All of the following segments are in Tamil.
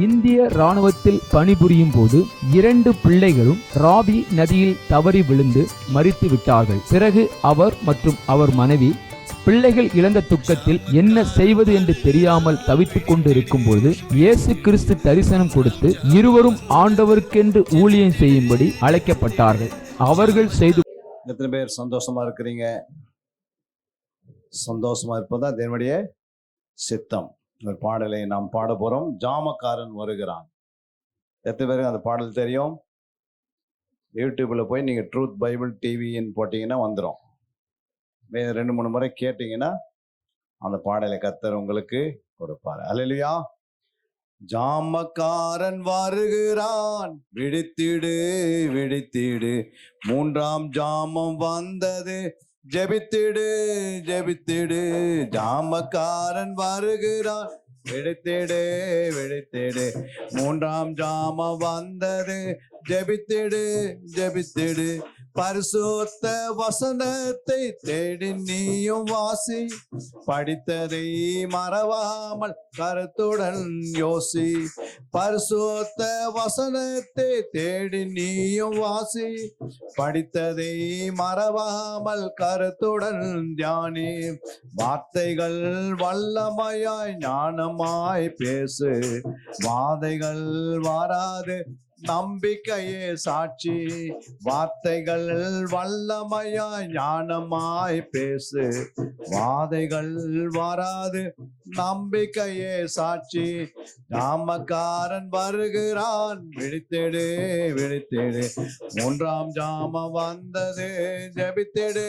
இந்திய ராணுவத்தில் பணிபுரியும் போது 2 பிள்ளைகளும் ராவி நதியில் தவறி விழுந்து மரித்து விட்டார்கள். பிறகு அவர் மற்றும் அவர் மனைவி பிள்ளைகள் இழந்த துக்கத்தில் என்ன செய்வது என்று தெரியாமல் தவித்துக் கொண்டு இருக்கும் போது இயேசு கிறிஸ்து தரிசனம் கொடுத்து இருவரும் ஆண்டவருக்கென்று ஊழியம் செய்யும்படி அழைக்கப்பட்டார்கள். அவர்கள் செய்து. எத்தனை பேர் சந்தோஷமா இருக்கிறீங்க? சந்தோஷமா இருப்பதா தேவனுடைய சித்தம். ஒரு பாடலை நாம் பாட போறோம். ஜாமக்காரன் வருகிறான். எத்தனை பேருக்கு அந்த பாடல் தெரியும்? யூடியூப்ல போய் நீங்க ட்ரூத் பைபிள் டிவின்னு போட்டீங்கன்னா வந்துடும். 2-3 முறை கேட்டீங்கன்னா அந்த பாடலை கர்த்தர் உங்களுக்கு கொடுப்பாரு. அல்லேலூயா. ஜாமக்காரன் வருகிறான், விழித்திடு விழித்திடு, 3ஆம் ஜாமம் வந்தது, ஜெபித்திடு ஜெபித்திடு. ஜாமக்காரன் வருகிறான், விழித்திடு விழித்திடு, 3ஆம் ஜாமம் வந்தது, ஜெபித்திடு ஜெபித்திடு. பரிசுத்த வசனத்தை தேடி நீயும் வாசி, படித்ததை மறவாமல் கருத்துடன் யோசி. பரிசுத்த வசனத்தை தேடி நீயும் வாசி, படித்ததை மறவாமல் கருத்துடன் தியானி. வார்த்தைகள் வல்லமையாய் ஞானமாய் பேசு, வாதைகள் வாராது நம்பிக்கையே சாட்சி. வார்த்தைகள் வல்லமையாய் ஞானமாய் பேசு, வாதைகள் வராது நம்பிக்கையே சாட்சி. ஜாமக்காரன் வருகிறான், விழித்திடு விழித்திடு, 3ஆம் ஜாமம் வந்தது, ஜெபித்திடு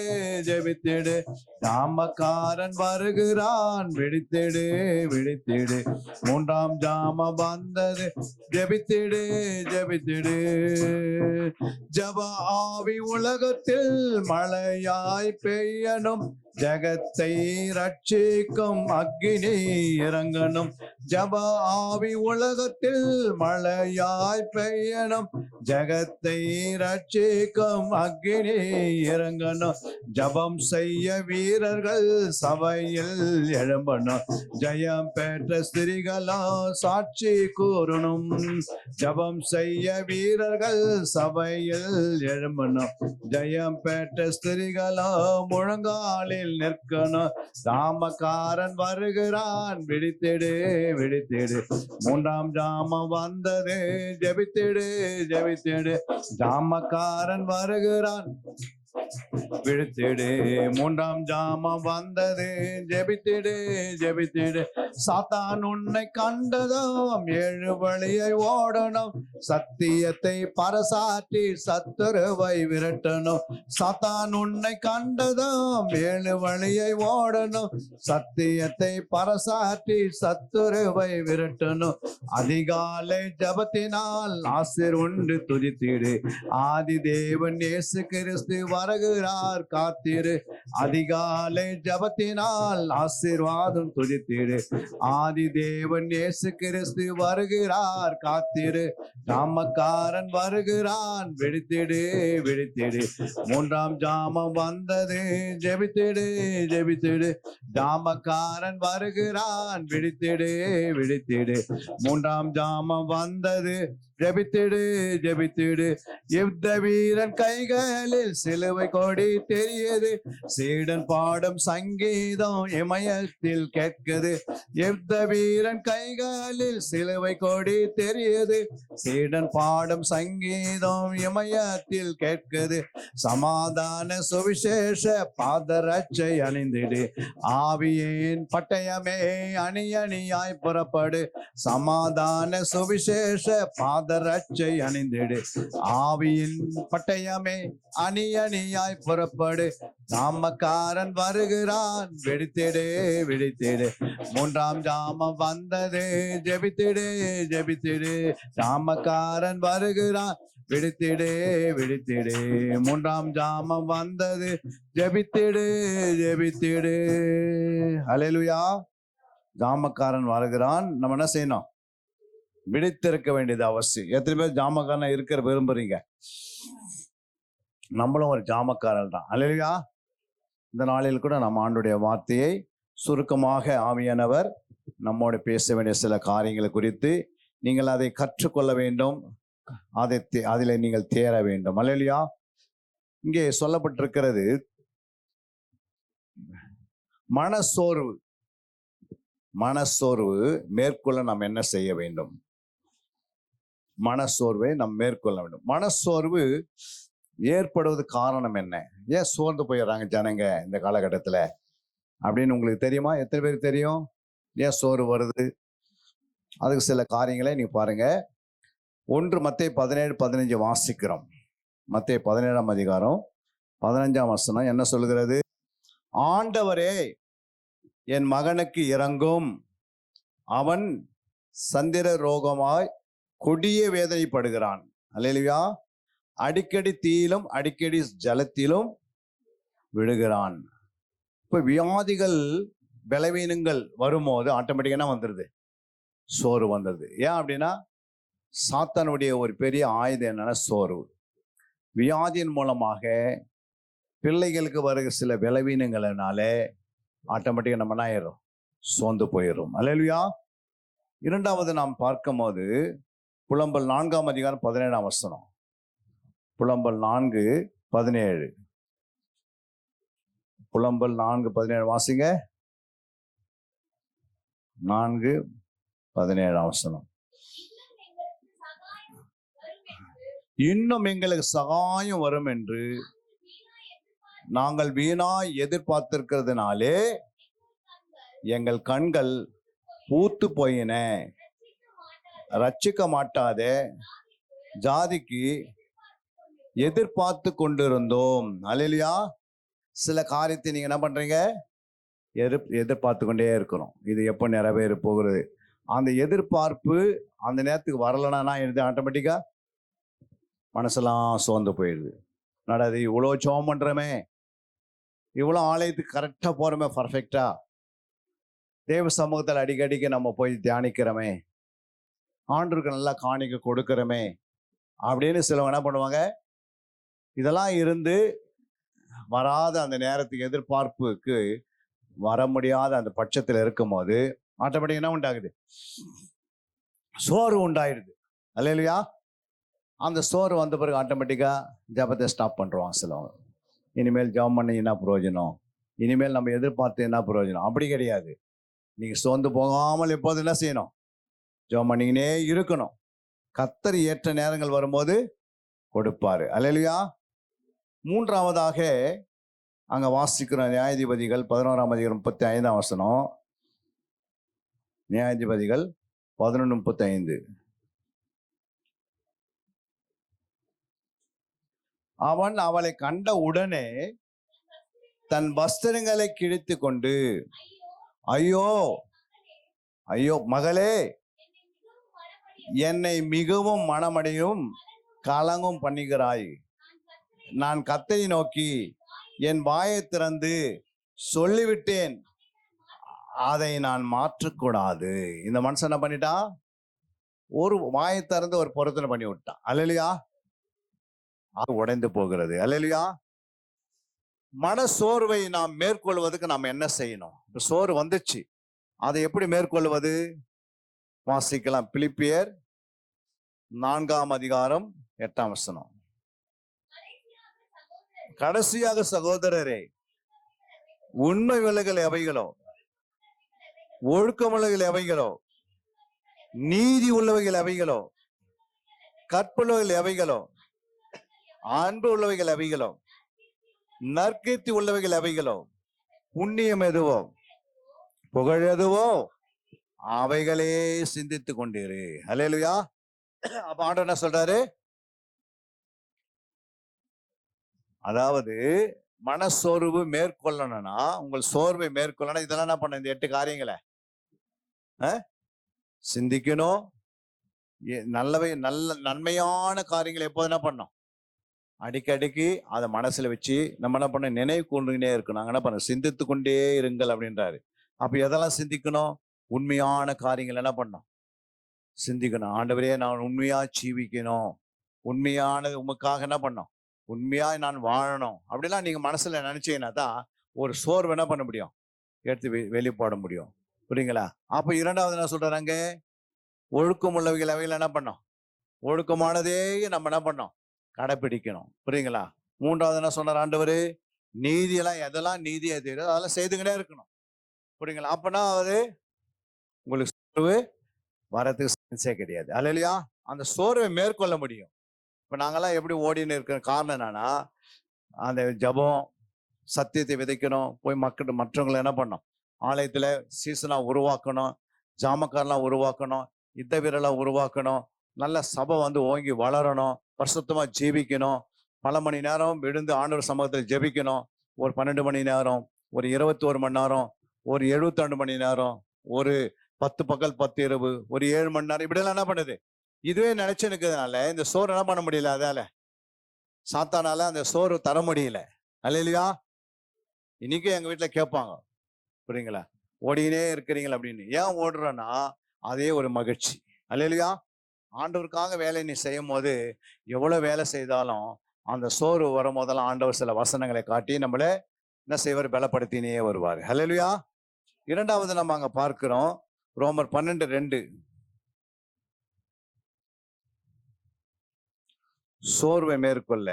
ஜெபித்திடு. ஜாமக்காரன் வருகிறான், விழித்திடு விழித்திடு, 3ஆம் ஜாமம் வந்தது, ஜெபித்திடு ஜெபித்திடு. ஜப ஆவி உலகத்தில் மழையாய் பெய்யணும், ஜகத்தை ரட்சிக்கும் அக்கினி இறங்கணும். ஜப ஆவி உலகத்தில் மழையாய் பெய்யணும், ஜகத்தை ரட்சிக்கும் அக்கினி இறங்கணும். ஜபம் செய்ய வீரர்கள் சபையில் எழும்பணும், ஜெயம் பெற்ற ஸ்திரீகளோ சாட்சி கூறணும். ஜபம் செய்ய வீரர்கள் சபையில் எழும்பணும், ஜெயம் பெற்ற ஸ்திரீகளோ முழங்காலில் நிற்கணும். ஜாமக்காரன் வருகிறான், விழித்திடு விழித்திடு, 3ஆம் ஜாமம் வந்தது, ஜெபித்திடு ஜெபித்திடு. ஜாமக்காரன் வருகிறான், விழித்திடு, 3ஆம் ஜாமம் வந்தது, ஜெபித்திடு ஜெபித்திடு. சாத்தான் உன்னை கண்டதும் 7 வழியை ஓடணும், சத்தியத்தை பரசாற்றி சத்துருவை விரட்டணும். சாத்தான் உன்னை கண்டதும் 7 வழியை ஓடணும், சத்தியத்தை பரசாற்றி சத்துருவை விரட்டணும். அதிகாலை ஜபத்தினால் ஆசீர் உண்டு துதித்திடு, ஆதி தேவன் இயேசு கிறிஸ்து வருகிறார் காத்திரு. அதிகாலை ஜபத்தினால் ஆசீர்வாதம் துதித்திடு, ஆதி தேவன் இயேசு கிறிஸ்து வருகிறார் காத்திரு. ஜாமக்காரன் வருகிறான், விழித்திடு விழித்திடு, 3ஆம் ஜாமம் வந்தது, ஜெபித்திடு ஜெபித்திடு. ஜாமக்காரன் வருகிறான், விழித்திடு விழித்திடு, 3ஆம் ஜாமம் வந்தது, ஜெபித்திடு ஜெபித்திடு. யுத்த வீரன் கைகளில் சிலுவை கொடி தெரியுது, சீடன் பாடும் சங்கீதம் இமயத்தில் கேட்குது. யுத்த வீரன் கைகளில் சிலுவை கொடி தெரியுது, சீடன் பாடும் சங்கீதம் இமயத்தில் கேட்குது. சமாதான சுவிசேஷ பாதரட்சை அணிந்திடு, ஆவியின் பட்டயமே அணி அணியாய் புறப்படு. சமாதான சுவிசேஷ பாதரட்சை அணிந்திடு, ஆவியின் பட்டயமே அணி அணியாய் புறப்படு. ஜாமக்காரன் வருகிறான், விழித்திடு விழித்திடு, 3ஆம் ஜாமம் வந்தது, ஜெபித்திடு ஜெபித்திடு. ஜாமக்காரன் வருகிறான், விழித்திடு விழித்திடு, 3ஆம் ஜாமம் வந்தது, ஜெபித்திடு ஜெபித்திடு. அல்லேலூயா. ஜாமக்காரன் வருகிறான். நம்ம என்ன செய்யணும்? விழித்திருக்க வேண்டியது அவசியம். எத்தனை பேர் ஜாமக்காரன் இருக்கிற விரும்புறீங்க? நம்மளும் ஒரு ஜாமக்காரன் தான். அல்லேலூயா. இந்த நாளில் கூட நம்ம ஆண்டுடைய வார்த்தையை சுருக்கமாக ஆவியானவர் நம்மோடு பேச வேண்டிய சில காரியங்களை குறித்து நீங்கள் அதை கற்றுக்கொள்ள வேண்டும், அதில் நீங்கள் தேர வேண்டும். அல்லேலூயா. இங்கே சொல்லப்பட்டிருக்கிறது மனசோர்வு மேற்கொள்ள நாம் என்ன செய்ய வேண்டும்? மனசோர்வை நாம் மேற்கொள்ள வேண்டும். மனசோர்வு ஏற்படுவது காரணம் என்ன? ஏன் சோர்ந்து போயிடுறாங்க ஜனங்க இந்த காலகட்டத்தில் அப்படின்னு உங்களுக்கு தெரியுமா? எத்தனை பேருக்கு தெரியும் ஏன் சோர்வு வருது? அதுக்கு சில காரியங்களை நீங்க பாருங்க. 1 மத்தேயு 17:15 வாசிக்கிறோம். மத்தேயு 17ஆம் அதிகாரம் 15ஆம் வசனம் என்ன சொல்லுகிறது? ஆண்டவரே, என் மகனுக்கு இரங்கும், அவன் சந்திர ரோகமாய் கொடிய வேதனைப்படுகிறான். அல்லேலூயா. அடிக்கடி தீயிலும் அடிக்கடி ஜலத்திலும் விழுகிறான். இப்ப வியாதிகள், பலவீனங்கள் வரும்போது ஆட்டோமேட்டிக்கா வந்துடுது, சோர்வு வந்துடுது. ஏன் அப்படின்னா சாத்தானுடைய ஒரு பெரிய ஆயுதம் என்னன்னா சோர்வு. வியாதியின் மூலமாக பிள்ளைகளுக்கு வருகிற சில பலவீனங்கள்னால ஆட்டோமேட்டிக்கா நம்ம என்ன ஆயிடும்? சோர்ந்து போயிடும். அல்லேலூயா. இரண்டாவது நாம் பார்க்கும் போது புலம்பல் 4ஆம் அதிகாரம் 17ஆம் வசனம். புலம்பல் 4:17. புலம்பல் 4:17 வாசிங்க. 4:17ஆம் வசனம். இன்னும் எங்களுக்கு சகாயம் வரும் என்று நாங்கள் வீணாய் எதிர்பார்த்திருக்கிறதுனாலே எங்கள் கண்கள் பூத்து போயின. ரட்சிக்க மாட்டாத ஜாதிக்கு எதிர்பார்த்து கொண்டிருந்தோம். அல்லேலூயா. சில காரியத்தை நீங்க என்ன பண்றீங்க? எதிர்பார்த்து கொண்டே இருக்கிறோம். இது எப்போ நிறைவேற போகிறது? அந்த எதிர்பார்ப்பு அந்த நேரத்துக்கு வரலன்னா எழுது ஆட்டோமேட்டிக்கா மனசெல்லாம் சோர்ந்து போயிடுது. நடாது, இவ்வளோ ஜெபம் பண்றோமே, இவ்வளோ ஆலயத்துக்கு கரெக்டா போறோமே, பர்ஃபெக்டா தேவ சமூகத்தில் அடிக்கடிக்கு நம்ம போய் தியானிக்கிறோமே, ஆண்டவருக்கு நல்லா காணிக்க கொடுக்கிறோமே அப்படின்னு சிலவங்க என்ன பண்ணுவாங்க? இதெல்லாம் இருந்து வராத அந்த நேரத்துக்கு எதிர்பார்ப்புக்கு வர முடியாத அந்த பட்சத்தில் இருக்கும் போது ஆட்டோமேட்டிக் என்ன உண்டாகுது? சோர்வு உண்டாயிடுது. அல்லேலூயா. அந்த சோர்வு வந்த பிறகு ஆட்டோமேட்டிக்கா ஜபத்தை ஸ்டாப் பண்றோம் சிலவங்க. இனிமேல் ஜபம் பண்ணி என்ன பிரயோஜனம்? இனிமேல் நம்ம எதிர்பார்த்து என்ன பிரயோஜனம்? அப்படி கிடையாது. நீங்க சோர்ந்து போகாமல் எப்போது என்ன செய்யணும்? ஜபம் பண்ணிக்கினே இருக்கணும். கர்த்தர் ஏற்ற நேரங்கள் வரும்போது கொடுப்பாரு. அல்லேலூயா. மூன்றாவதாக அங்க வாசிக்கிற நியாயாதிபதிகள் 11ஆம் அதிகாரம் 35ஆம் வசனம். நியாயாதிபதிகள் 11:35. அவன் அவளை கண்ட உடனே தன் வஸ்திரங்களை கிழித்து கொண்டு, ஐயோ ஐயோ மகளே, என்னை மிகவும் மனமடையும் கலங்கும் பண்ணுகிறாய். நான் கர்த்தரை நோக்கி என் வாயை திறந்து சொல்லிவிட்டேன், அதை நான் மாற்றக்கூடாது. இந்த மனுஷன் என்ன பண்ணிட்டான்? ஒரு வாயை திறந்து ஒரு பொருத்தனை பண்ணி விட்டான். அல்லேலூயா. அது உடைந்து போகிறது. அல்லேலூயா. மன சோர்வை நாம் மேற்கொள்வதற்கு நாம் என்ன செய்யணும்? சோர்வு வந்துச்சு, அதை எப்படி மேற்கொள்வது? வாசிக்கலாம். பிலிப்பியர் 4ஆம் அதிகாரம் 8ஆம் வசனம். கடைசியாக சகோதரரே, உண்மை விலகல் எவைகளோ, ஒழுக்கமுள்ளவைகள் எவைகளோ, நீதி உள்ளவைகள் எவைகளோ, கற்புள்ளவைகள் எவைகளோ, அன்பு உள்ளவைகள் எவைகளோ, நற்கீர்த்தி உள்ளவைகள் எவைகளோ, புண்ணியம் எதுவோ, புகழ் எதுவோ, அவைகளே சிந்தித்து கொண்டிரு. அல்லேலூயா. அப்ப ஆண்டவர் என்ன சொல்றாரு? அதாவது மனசோர்வு மேற்கொள்ளணும்னா, உங்கள் சோர்வை மேற்கொள்ளணும், இதெல்லாம் என்ன பண்ண? இந்த 8 காரியங்களை சிந்திக்கணும். நல்ல நன்மையான காரியங்களை எப்போது என்ன பண்ணோம்? அடிக்கடிக்கு அதை மனசுல வச்சு நம்ம என்ன பண்ண? நினைவு கொண்டுகிட்டே இருக்கணும். நாங்க என்ன பண்ண? சிந்தித்து கொண்டே இருங்கள் அப்படின்றாரு. அப்ப எதெல்லாம் சிந்திக்கணும்? உண்மையான காரியங்கள் என்ன பண்ணோம்? சிந்திக்கணும். ஆண்டவரே, நான் உண்மையா ஜீவிக்கணும், உண்மையானது உமக்காக என்ன பண்ணோம்? உண்மையா நான் வாழணும் அப்படிலாம் நீங்க மனசுல நினைச்சீங்கன்னா தான் ஒரு சோர்வு என்ன பண்ண முடியும்? எடுத்து வெளிப்பாட முடியும். புரியுங்களா? அப்ப இரண்டாவது என்ன சொல்றாங்க? ஒழுக்கம் உள்ளவைகள் அவைகள் என்ன பண்ணோம்? ஒழுக்கமானதே நம்ம என்ன பண்ணோம்? கடைப்பிடிக்கணும். புரியுங்களா? மூன்றாவது என்ன சொன்னார் ஆண்டவர்? நீதியெல்லாம் எதெல்லாம் நீதியை தெரியும் அதெல்லாம் செய்துக்கிட்டே இருக்கணும். புரியுங்களா? அப்பனா அது உங்களுக்கு சோர்வு வரதுக்கு சான்ஸே கிடையாது. அல்லேலூயா. அந்த சோர்வை மேற்கொள்ள முடியும். இப்ப நாங்கெல்லாம் எப்படி ஓடின்னு இருக்கிற காரணம் என்னன்னா, அந்த ஜெபம், சத்தியத்தை விதைக்கணும், போய் மற்றவங்களை என்ன பண்ணணும்? ஆலயத்துல சீசனா உருவாக்கணும், ஜாமக்காரெல்லாம் உருவாக்கணும், யுத்த வீரலாம் உருவாக்கணும், நல்ல சபை வந்து ஓங்கி வளரணும், பரிசுத்தமா ஜீவிக்கணும், பல மணி நேரம் விழுந்து ஆண்டவர் சமூகத்தில் ஜெபிக்கணும். ஒரு 12 மணி நேரம், ஒரு 21 மணி நேரம், ஒரு 72 மணி நேரம், ஒரு 10 பகல் 10 இரவு, ஒரு 7 மணி நேரம், இப்படியெல்லாம் என்ன பண்ணுது? இதுவே நினைச்சு இருக்கிறதுனால இந்த சோறு என்ன பண்ண முடியல, அதால சாத்தானால அந்த சோறு தர முடியல. அல்லேலூயா. இன்னைக்கு எங்க வீட்டுல கேட்பாங்க, புரியுங்களா, ஓடினே இருக்கிறீங்களா அப்படின்னு. ஏன் ஓடுறோன்னா அதே ஒரு மகிழ்ச்சி. அல்லேலூயா. ஆண்டவருக்காக வேலை நீ செய்யும் போது எவ்வளவு வேலை செய்தாலும் அந்த சோறு வரும் போதெல்லாம் ஆண்டவர் சில வசனங்களை காட்டி நம்மள என்ன செய்வார்? பலப்படுத்தினே வருவார். அல்லேலூயா. இரண்டாவது நம்ம அங்க பார்க்கிறோம், ரோமர் 12:2. சோர்வை மேற்கொள்ள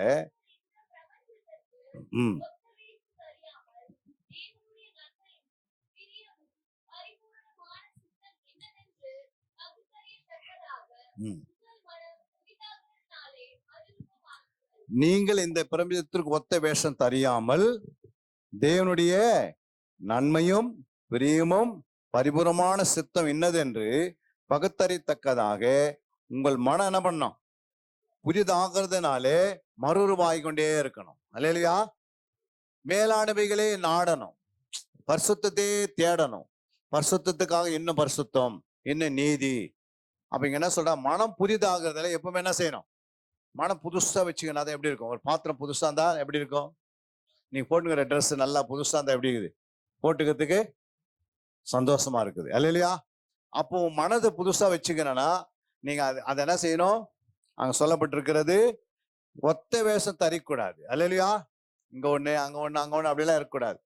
ம் ம் நீங்கள் இந்த பிரபஞ்சத்திற்கு ஒத்த வேஷம் தெரியாமல் தேவனுடைய நன்மையும் பிரியமும் பரிபூரமான சித்தம் இன்னதென்று பகுத்தறித்தக்கதாக உங்கள் மனம் என்ன பண்ணணும்? புதிதாகிறதுனாலே மறுரூபாய் கொண்டே இருக்கணும். அல்லேலூயா. மேலானவைகளே நாடணும், பரிசுத்தத்தை தேடணும், பரிசுத்தத்துக்காக இன்னும் பரிசுத்தம், இன்னும் நீதி. அப்ப இங்க என்ன சொல்ற? மனம் புதிதாகிறதுல எப்பவுமே என்ன செய்யணும்? மனம் புதுசா வச்சுக்கணும். அது எப்படி இருக்கும்? ஒரு பாத்திரம் புதுசா இருந்தா எப்படி இருக்கும்? நீ போட்டுக்கிற ட்ரெஸ் நல்லா புதுசா இருந்தா எப்படி இருக்குது? போட்டுக்கிறதுக்கு சந்தோஷமா இருக்குது. அல்லேலூயா. அப்போ மனதை புதுசா வச்சுக்கணும்னா நீங்க அதை என்ன செய்யணும்? அங்க சொல்லப்பட்டிருக்கிறது, ஒத்த வேஷம் தரிக்கூடாது. அல்லேலூயா. இங்க ஒண்ணு அங்க ஒண்ணு அங்க ஒண்ணு அப்படிலாம் இருக்கக்கூடாது.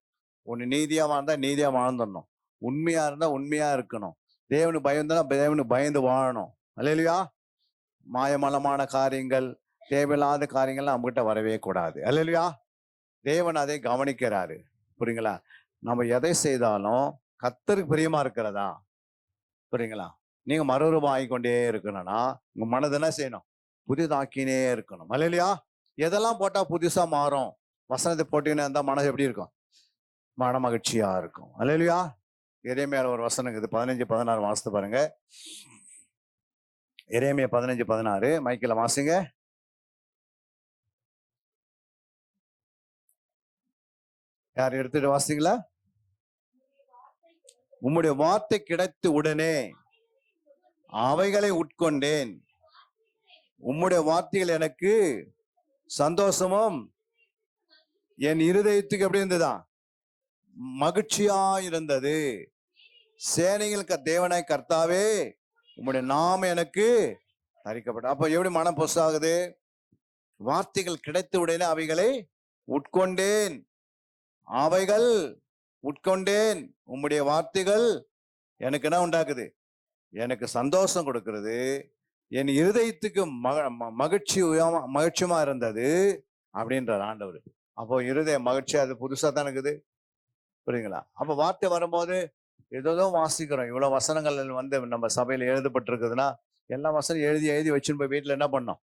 ஒண்ணு நீதியா வாழ்ந்தா நீதியா வாழ்ந்துடணும், உண்மையா இருந்தா உண்மையா இருக்கணும், தேவனுக்கு பயந்தா தேவனுக்கு பயந்து வாழணும். அல்லேலூயா. மாயமலமான காரியங்கள், தேவையில்லாத காரியங்கள்லாம் நம்ம கிட்ட வரவே கூடாது. அல்லேலூயா. தேவன் அதை கவனிக்கிறாரு. புரியுங்களா? நம்ம எதை செய்தாலும் கர்த்தருக்கு பிரியமா இருக்கிறதா? புரியுங்களா? நீங்க மறுரூபம் ஆகிக்கொண்டே இருக்கணும்னா உங்க மனதை என்ன செய்யணும்? புதிதாக்கினே இருக்கணும். அல்லேலூயா. எதெல்லாம் போட்டா புதுசா மாறும்? வசனத்தை போட்டீங்கன்னா இருந்தா மனது எப்படி இருக்கும்? மன மகிழ்ச்சியா இருக்கும். அல்லேலூயா. எரேமியால ஒரு வசனம் இருக்குது, 15:16 வாசித்து பாருங்க. எரேமியா 15:16 மைக்கில் வாசிங்க. யார் எடுத்துட்டு வாசிங்களா? உம்முடைய வார்த்தை கிடைத்து உடனே அவைகளை உட்கொண்டேன். உம்முடைய வார்த்தைகள் எனக்கு சந்தோஷமும் என் இருதயத்துக்கு எப்படி இருந்ததா? மகிழ்ச்சியா இருந்தது. சேனைகளுக்கு தேவனாய் கர்த்தாவே உம்முடைய நாமம் எனக்கு தரிக்கப்பட்ட. அப்ப எப்படி மனம் பொசாகுது? வார்த்தைகள் கிடைத்த உடனே அவைகளை உட்கொண்டேன். அவைகள் உட்கொண்டேன். உம்முடைய வார்த்தைகள் எனக்கு என்ன உண்டாக்குது? எனக்கு சந்தோஷம் கொடுக்கிறது. என் இருதயத்துக்கு மகிழ்ச்சியுமா இருந்தது அப்படின்றார் ஆண்டவர். அப்போ இருதய மகிழ்ச்சி அது புதுசா தான் இருக்குது. புரியுங்களா? அப்ப வார்த்தை வரும்போது ஏதோ வாசிக்கிறோம். இவ்வளவு வசனங்கள் வந்து நம்ம சபையில எழுதப்பட்டிருக்குதுன்னா எல்லா வசனம் எழுதி எழுதி வச்சுன்னு போய் வீட்டுல என்ன பண்ணோம்?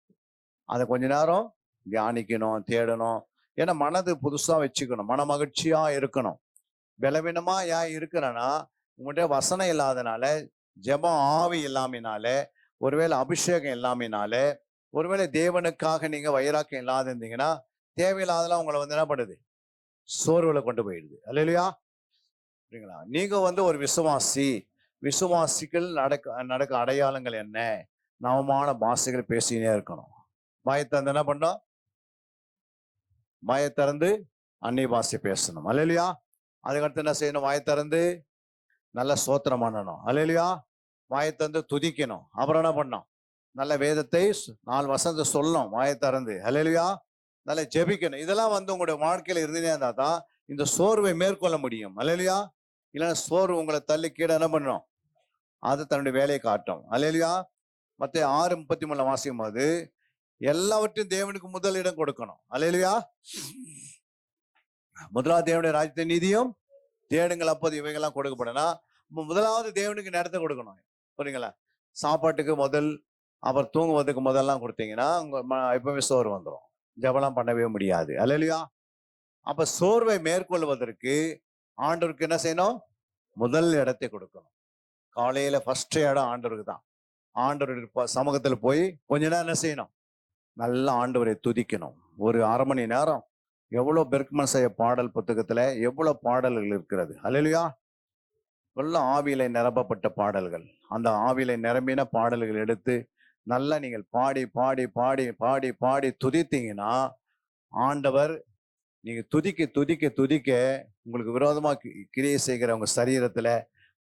அதை கொஞ்ச நேரம் தியானிக்கணும், தேடணும். ஏன்னா மனது புதுசா வச்சுக்கணும், மன மகிழ்ச்சியா இருக்கணும். பலவீனமா ஏன் இருக்கிறேன்னா உங்கள்கிட்ட வசனம் இல்லாதனால, ஜெபம் ஆவி இல்லாமினால, ஒருவேளை அபிஷேகம் இல்லாமினால, ஒருவேளை தேவனுக்காக நீங்க வைராக்கியம் இல்லாத இருந்தீங்கன்னா தேவையில்லாதெல்லாம் உங்களை வந்து என்ன பண்ணுது? சோர்வுல கொண்டு போயிடுது. அல்லேலூயா. சரிங்களா? நீங்க வந்து ஒரு விசுவாசி. விசுவாசிகள் நடக்க அடையாளங்கள் என்ன? நவமான பாஷைகள் பேசினே இருக்கணும். வாயத்திறந்து என்ன பண்ணோம்? வாயத்திறந்து அந்நிய பாஷை பேசணும். அல்லேலூயா. அதுக்கடுத்து என்ன செய்யணும்? வாயத்திறந்து நல்ல ஸ்தோத்திரம் பண்ணணும். அல்லேலூயா. வாயத்திறந்து துதிக்கணும். அப்புறம் என்ன பண்ணணும்? நல்ல வேதத்தை 4 வசனத்தை சொல்லணும் வாயத்திறந்து. அல்லேலூயா. நல்ல ஜெபிக்கணும். இதெல்லாம் வந்து உங்களுடைய வாழ்க்கையில இருந்தே இருந்தா தான் இந்த சோர்வை மேற்கொள்ள முடியும். அல்லேலூயா. இல்லைன்னா சோர்வு உங்களை தள்ளி கீழே என்ன பண்ணணும்? அது தன்னுடைய வேலையை காட்டும். அல்லேலூயா. மத்தேயு 6:33 வாசிக்கும் போது எல்லாவற்றையும் தேவனுக்கு முதலிடம் கொடுக்கணும். அல்லேலூயா. முதலாவது தேவனுடைய ராஜ்யத்தை நீதியும் தேடுங்கள், அப்போது இவைகள்லாம் கொடுக்கப்படனா. முதலாவது தேவனுக்கு நேரத்தை கொடுக்கணும். புரியுங்களா? சாப்பாட்டுக்கு முதல், அப்புறம் தூங்குவதற்கு முதல்லாம் கொடுத்தீங்கன்னா உங்க எப்பவுமே சோறு வந்துடும். ஜெபம்லாம் பண்ணவே முடியாது. அல்லேலூயா. அப்ப சோர்வை மேற்கொள்வதற்கு ஆண்டவருக்கு என்ன செய்யணும்? முதல் இடத்தை கொடுக்கணும். காலையில ஃபர்ஸ்ட் இடம் ஆண்டவருக்கு தான். ஆண்டவருடைய சமூகத்துல போய் கொஞ்ச நேரம் என்ன செய்யணும்? நல்லா ஆண்டவரை துதிக்கணும். ஒரு 1/2 மணி நேரம். எவ்வளவு பெர்க்மன் செய்ய பாடல் புத்தகத்துல எவ்வளவு பாடல்கள் இருக்கிறது. அல்லேலூயா. எல்லாம் ஆவியில நிரப்பப்பட்ட பாடல்கள். அந்த ஆவியில நிரம்பின பாடல்கள் எடுத்து நல்லா நீங்கள் பாடி பாடி பாடி பாடி பாடி துதித்தீங்கன்னா ஆண்டவர், நீங்க துதிக்க துதிக்க துதிக்க உங்களுக்கு விரோதமா கிரியை செய்கிற உங்க சரீரத்துல,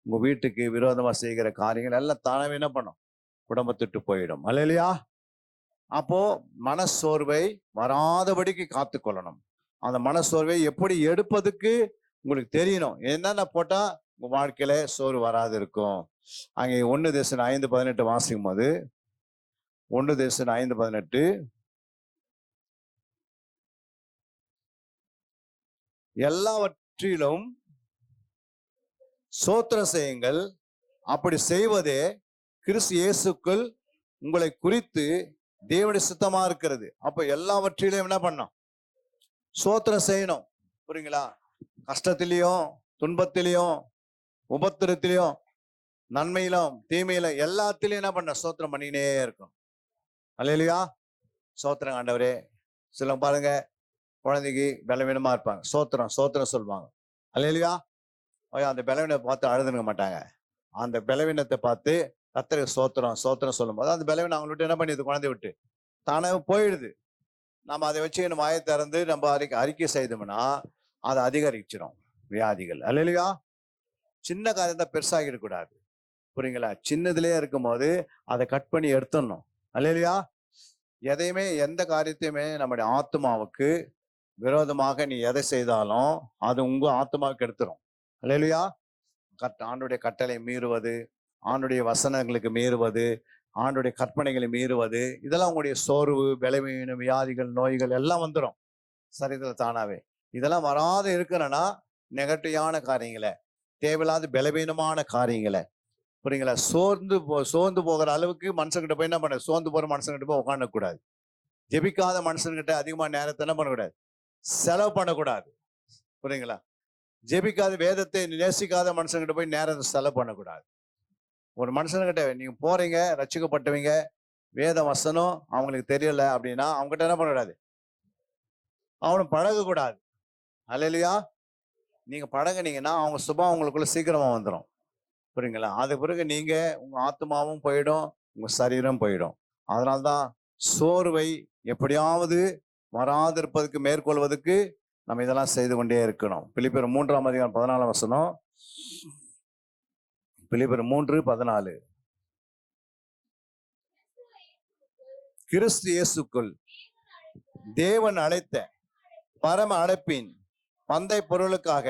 உங்க வீட்டுக்கு விரோதமா செய்கிற காரியங்கள் எல்லாம் தானவே என்ன பண்ணும்? குடும்பத்துட்டு போயிடும். அல்லேலூயா. அப்போ மனசோர்வை வராதபடிக்கு காத்துக்கொள்ளணும். அந்த மனசோர்வை எப்படி எடுப்பதுக்கு உங்களுக்கு தெரியணும். என்னென்ன போட்டா உங்க வாழ்க்கையில சோர்வு வராது இருக்கும். அங்கே 1 தேசன் 5:18 வாசிக்கும் போது 1 தேசன் 5:18 எல்லாவற்றிலும் ஸ்தோத்திரம் செய்யுங்கள், அப்படி செய்வதே கிறிஸ்து இயேசுக்குள் உங்களை குறித்து தேவனுடைய சித்தமா இருக்கிறது. அப்ப எல்லாவற்றிலும் என்ன பண்ணணும்? ஸ்தோத்திரம் செய்யணும். புரியுங்களா? கஷ்டத்திலையும் துன்பத்திலையும் உபத்திரத்திலையும் நன்மையிலும் தீமையிலும் எல்லாத்திலையும் என்ன பண்ண? ஸ்தோத்திரம் பண்ணினே இருக்கும். அல்லேலூயா. ஸ்தோத்திரம் ஆண்டவரே. சில பாருங்க, குழந்தைக்கு பலவீனமா இருப்பாங்க, ஸ்தோத்திரம் ஸ்தோத்திரம் சொல்லுவாங்க. அல்லேலூயா. அந்த பலவீனத்தை பார்த்து அழுதுங்க மாட்டாங்க. அந்த பலவீனத்தை பார்த்து கர்த்தருக்கு ஸ்தோத்திரம் ஸ்தோத்திரம் சொல்லும் போது அந்த பலவீனம் அவங்களை விட்டு என்ன பண்ணிடுது? குழந்தை விட்டு தானே போயிடுது. நம்ம அதை வச்சு நம்ம வாயை திறந்து நம்ம அறிக்கை செய்தோம்னா அதை அதிகரிச்சிடும் வியாதிகள். அல்லேலூயா. சின்ன காரியம் தான் பெருசாகிடக்கூடாது. புரியுங்களா? சின்னதுலயே இருக்கும் போது அதை கட் பண்ணி எடுத்துடணும். அல்லேலூயா. எதையுமே எந்த காரியத்தையுமே நம்முடைய ஆத்மாவுக்கு விரோதமாக நீ எதை செய்தாலும் அது உங்க ஆத்மாவுக்கு எடுத்துரும். அல்லேலூயா. ஆண்டுடைய கட்டளை மீறுவது, ஆண்டுடைய வசனங்களுக்கு மீறுவது, ஆண்டுடைய கற்பனைகளை மீறுவது, இதெல்லாம் உங்களுடைய சோர்வு, பலவீனம், வியாதிகள், நோய்கள் எல்லாம் வந்துடும் சரீரத்தில் தானாவே. இதெல்லாம் வராது இருக்கணும்னா நெகட்டிவான காரியங்களை, தேவையில்லாத பலவீனமான காரியங்களை, புரியுங்களா, சோர்ந்து போகிற அளவுக்கு மனுஷன்கிட்ட போய் என்ன பண்ண? சோர்ந்து போற மனுஷன்கிட்ட போய் உட்காந்து கூடாது. ஜெபிக்காத மனுஷன்கிட்ட அதிகமா நேரத்தை என்ன பண்ணக்கூடாது? செலவு பண்ணக்கூடாது. புரியுங்களா? ஜெபிக்காத, வேதத்தை நேசிக்காத மனுஷன்கிட்ட போய் நேரத்தை செலவு பண்ணக்கூடாது. ஒரு மனுஷன்கிட்ட நீங்க போறீங்க, ரட்சிக்கப்பட்டவங்க, வேத வசனம் அவங்களுக்கு தெரியல அப்படின்னா அவங்ககிட்ட என்ன பண்ணக்கூடாது? அவனு பழகக்கூடாது. அல்லேலூயா. நீங்க பழகுனீங்கன்னா அவங்க சுபம் உங்களுக்குள்ள சீக்கிரமா வந்துடும். புரியுங்களா? அது பிறகு நீங்க உங்க ஆத்மாவும் போயிடும், உங்க சரீரம் போயிடும். அதனால்தான் சோர்வை எப்படியாவது வராதிருப்பதற்கு மேற்கொள்வதற்கு நம்ம இதெல்லாம் செய்து கொண்டே இருக்கணும். பிலிப்பியர் 3:14 பிலிப்பியர் 3:14 கிறிஸ்து இயேசுக்குள் தேவன் அழைத்த பரம அழைப்பின் பந்தை பொருளுக்காக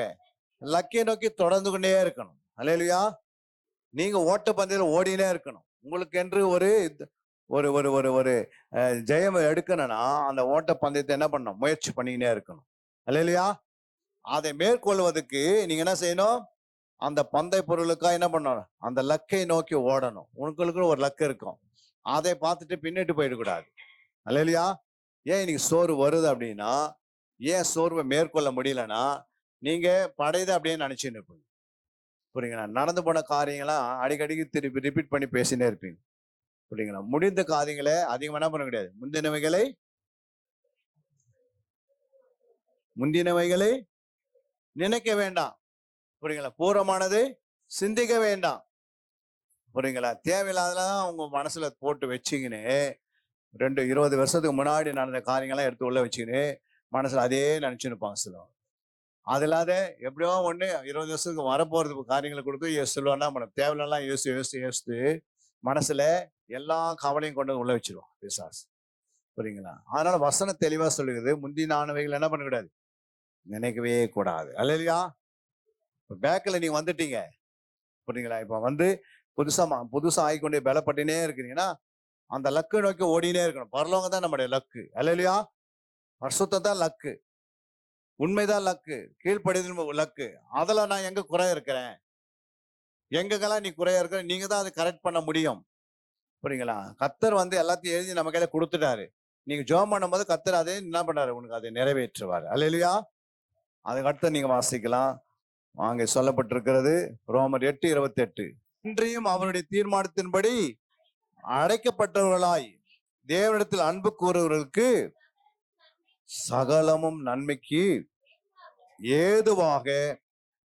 லக்கிய நோக்கி தொடர்ந்து கொண்டே இருக்கணும். அல்லேலூயா. நீங்க ஓட்ட பந்தயத்தில் ஓடினே இருக்கணும். உங்களுக்கு என்று ஒரு ஒரு ஒரு ஒரு ஒரு ஜெயம் எடுக்கணும்னா அந்த ஓட்ட பந்தயத்தை என்ன பண்ணணும்? முயற்சி பண்ணிக்கினே இருக்கணும். அல்லேலூயா. அதை மேற்கொள்வதற்கு நீங்க என்ன செய்யணும்? அந்த பந்தை பொருளுக்காக என்ன பண்ணணும்? அந்த லக்கை நோக்கி ஓடணும். உங்களுக்கு ஒரு லக்கு இருக்கும், அதை பார்த்துட்டு பின்னிட்டு போயிடக்கூடாது. அல்லேலூயா. ஏன் இன்னைக்கு சோர்வு வருது அப்படின்னா, ஏன் சோர்வை மேற்கொள்ள முடியலன்னா நீங்க படையதை அப்படியே நினைச்சுன்னு இருப்பீங்க. புரியுங்களா? நடந்து போன காரியங்களாம் அடிக்கடிக்கு திருப்பி ரிப்பீட் பண்ணி பேசினே இருப்பீங்க. புரியுங்களா? முடிந்த காரியங்களை அதிகமா என்ன பண்ண கிடையாது. முந்தினவைகளை நினைக்க வேண்டாம். புரியுங்களா? பூர்வமானது சிந்திக்க வேண்டாம். புரியுங்களா? தேவையில்லாததான் உங்க மனசுல போட்டு வச்சுக்கின்னு 20 வருஷத்துக்கு முன்னாடி நடந்த காரியங்கள்லாம் எடுத்து உள்ள வச்சுக்கின்னு மனசுல அதே நினைச்சுன்னு இருப்பாங்க சிலவங்க. அது இல்லாத எப்படியோ ஒண்ணு 20 வருஷத்துக்கு வரப்போறதுக்கு காரியங்களை கொடுத்து சொல்லுவான்னா தேவையில்லாம் யோசித்து மனசுல எல்லா கவலையும் கொண்டு உள்ள வச்சிருவோம் பிசாசு. புரியுங்களா? அதனால வசனம் தெளிவா சொல்லுகிறது, முந்தினானவைகள் என்ன பண்ணக்கூடாது? நினைக்கவே கூடாது. அல்லேலூயா. பேக்கில் நீங்க வந்துட்டீங்க. புரியுங்களா? இப்ப புதுசா ஆகிக்கொண்டே பலப்பட்டுனே இருக்கிறீங்கன்னா அந்த லக்கு நோக்கி ஓடினே இருக்கணும். பரலோகம் தான் நம்முடைய லக்கு. அல்லேலூயா. பரிசுத்தம் தான் லக்கு, உண்மைதான் லக்கு, கீழ்ப்படிதல் லக்கு. அதுல நான் எங்க குறை இருக்கிறேன், எங்கெல்லாம் நீ குறையா இருக்கிற, நீங்க தான் அதை கரெக்ட் பண்ண முடியும். புரியுங்களா? கர்த்தர் எல்லாத்தையும் எழுதி நம்ம கையில கொடுத்துட்டாரு. நீங்க ஜெபம் பண்ணும்போது கர்த்தர் அதை என்ன பண்ணாரு, உனக்கு அதை நிறைவேற்றுவார். அல்லேலூயா. அதுக்கு அடுத்து நீங்க வாசிக்கலாம். அங்கே சொல்லப்பட்டிருக்கிறது ரோமர் 8:28. இன்றையும் அவருடைய தீர்மானத்தின்படி அடைக்கப்பட்டவர்களாய் தேவனிடத்தில் அன்பு கூறுவர்களுக்கு சகலமும் நன்மைக்கு ஏதுவாக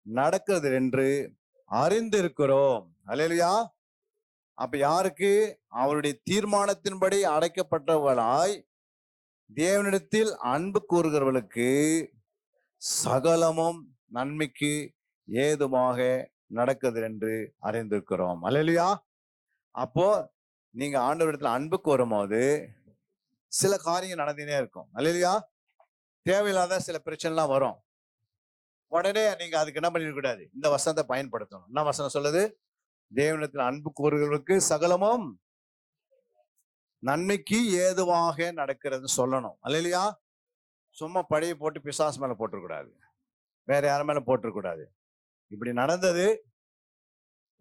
நடக்கிறது என்று அறிந்திருக்கிறோம். அல்லேலூயா. அப்ப யாருக்கு? அவருடைய தீர்மானத்தின்படி அடைக்கப்பட்டவர்களாய் தேவனிடத்தில் அன்பு கூறுகிறவர்களுக்கு சகலமும் நன்மைக்கு ஏதுவாக நடக்குது என்று அறிந்திருக்கிறோம். அல்லேலூயா. அப்போ நீங்க ஆண்டவரிடத்துல அன்பு கூறும்போது சில காரியம் நடந்துனே இருக்கும். அல்லேலூயா. தேவையில்லாத சில பிரச்சனைலாம் வரும். உடனே நீங்க அதுக்கு என்ன பண்ணிட கூடாது, இந்த வசனத்தை பயன்படுத்தணும். என்ன வசனம் சொல்லுது? தேவனிடத்தில் அன்பு கூறுகிறவர்களுக்கு சகலமும் நன்மைக்கு ஏதுவாக நடக்கிறது சொல்லணும். அல்லேலூயா. சும்மா பழைய போட்டு பிசாசு மேல போட்டுக்கூடாது, வேற யார் மேல போட்டுக்கூடாது. இப்படி நடந்தது.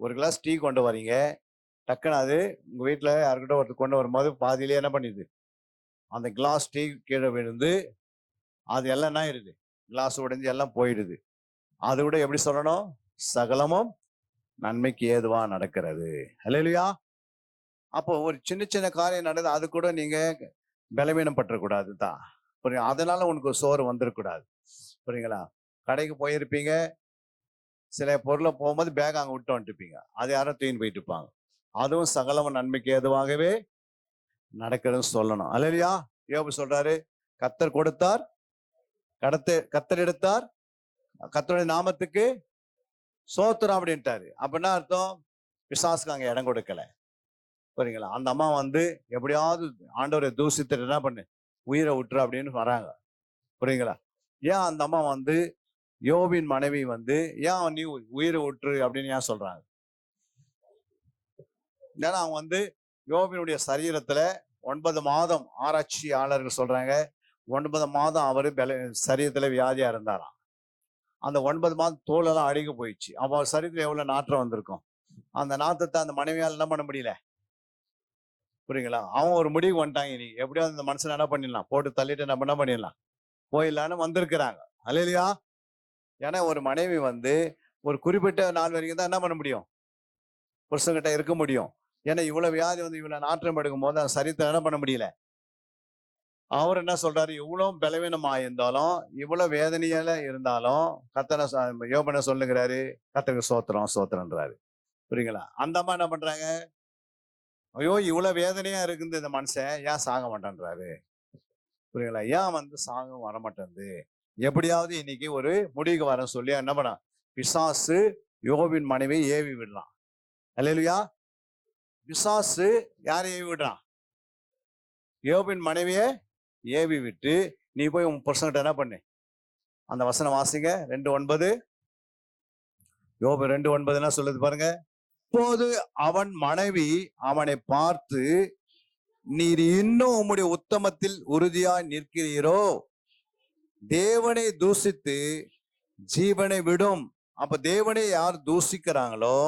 ஒரு கிளாஸ் டீ கொண்டு வரீங்க, டக்குன்னு அது உங்க வீட்டுல யாருக்கிட்ட ஒருத்தர் கொண்டு வரும்போது பாதியிலே என்ன பண்ணிடுது, அந்த கிளாஸ் டீ கீழே விழுந்து அது எல்லாம் என்ன ஆயிடுது, கிளாஸ் உடைஞ்சு எல்லாம் போயிடுது. அதை விட எப்படி சொல்லணும்? சகலமும் நன்மைக்கு ஏதுவா நடக்கிறது. அல்லேலூயா. அப்போ ஒரு சின்ன சின்ன காரியம் நடந்து அது கூட நீங்க பலவீனம் பற்றக்கூடாது தான். புரியுங்க? அதனால உனக்கு ஒரு சோறு வந்துடக்கூடாது. புரியுங்களா? கடைக்கு போயிருப்பீங்க, சில பொருளை போகும்போது பேக் அங்கே விட்டு வந்துட்டுப்பீங்க, அது யாரும் தூக்கின்னு போயிட்டு இருப்பாங்க. அதுவும் சகலமும் நன்மைக்கு ஏதுவாகவே நடக்கிறதுன்னு சொல்லணும். அல்லேலூயா. யோபு சொல்றாரு, கர்த்தர் கொடுத்தார், கர்த்தர் எடுத்தார், கர்த்தருடைய நாமத்துக்கு சோத்திரம் அப்படின்ட்டாரு. அப்படின்னா அர்த்தம், பிசாசுக்கு அங்க இடம் கொடுக்கல. புரியுங்களா? அந்த அம்மா எப்படியாவது ஆண்டவரை தூசித்துட்டு என்ன பண்ணு, உயிரை விட்டுரு அப்படின்னு வராங்க. புரியுங்களா? ஏன் அந்த அம்மா யோபின் மனைவி ஏன் நீ உயிரை விட்டுரு அப்படின்னு ஏன் சொல்றாங்க? ஏன்னா அவங்க யோபினுடைய சரீரத்துல 9 மாதம் ஆராய்ச்சியாளர்கள் சொல்றாங்க, 9 மாதம் அவரு சரீரத்துல வியாதியா இருந்தாராம். அந்த 9 மாதம் தோலெல்லாம் அழுகி போயிடுச்சு. அப்ப அவர் சரீரத்துல எவ்வளவு நாற்றம் வந்திருக்கும். அந்த நாற்றத்தை அந்த மனைவியால் என்ன பண்ண முடியல. புரியுங்களா? அவன் ஒரு முடிவு வந்துட்டாங்க, நீ எப்படியாவது இந்த மனுஷனை என்ன பண்ணிடலாம், போட்டு தள்ளிட்டு நம்ம என்ன பண்ணிடலாம், போயிடலான்னு வந்திருக்கிறாங்க. அல்லேலூயா. ஏன்னா ஒரு மனைவி ஒரு குறிப்பிட்ட நாள் வரைக்கும் தான் என்ன பண்ண முடியும், புருஷன்கிட்ட இருக்க முடியும். ஏன்னா இவ்வளவு வியாதி இவ்வளவு நாற்றம் எடுக்கும் போது அந்த சரீரத்தை என்ன பண்ண முடியல. அவர் என்ன சொல்றாரு, இவ்வளவு பலவீனமா இருந்தாலும், இவ்வளவு வேதனையில இருந்தாலும் கர்த்தனை யோபனை சொல்லுகிறாரு, கர்த்தருக்கு சோத்திரம் சோத்திரன்றாரு. புரியுங்களா? அந்த அம்மா என்ன பண்றாங்க, ஐயோ இவ்வளவு வேதனையா இருக்குது இந்த மனுஷன், ஏன் சாக மாட்டேன்றாரு. புரியுங்களா? ஏன் சாக வரமாட்டேங்குது, எப்படியாவது இன்னைக்கு ஒரு முடிவுக்கு வர சொல்லி என்ன பண்ண, பிசாசு யோபின் மனைவி ஏவி விடலாம். அல்லேலூயா. பிசாசு யாரை ஏவி விடுறான்? யோபின் மனைவிய ஏவி விட்டு நீ போய் உன் புருஷன்கிட்ட என்ன பண்ணு. அந்த வசனம் வாசிங்க, 2:9. யோபு 2:9 என்ன சொல்லுது பாருங்க. இப்போது அவன் மனைவி அவனை பார்த்து, நீர் இன்னும் உம்முடைய உத்தமத்தில் உறுதியாய் நிற்கிறீரோ, தேவனை தூசித்து ஜீவனை விடும். அப்ப தேவனை யார் தூசிக்கிறாங்களோ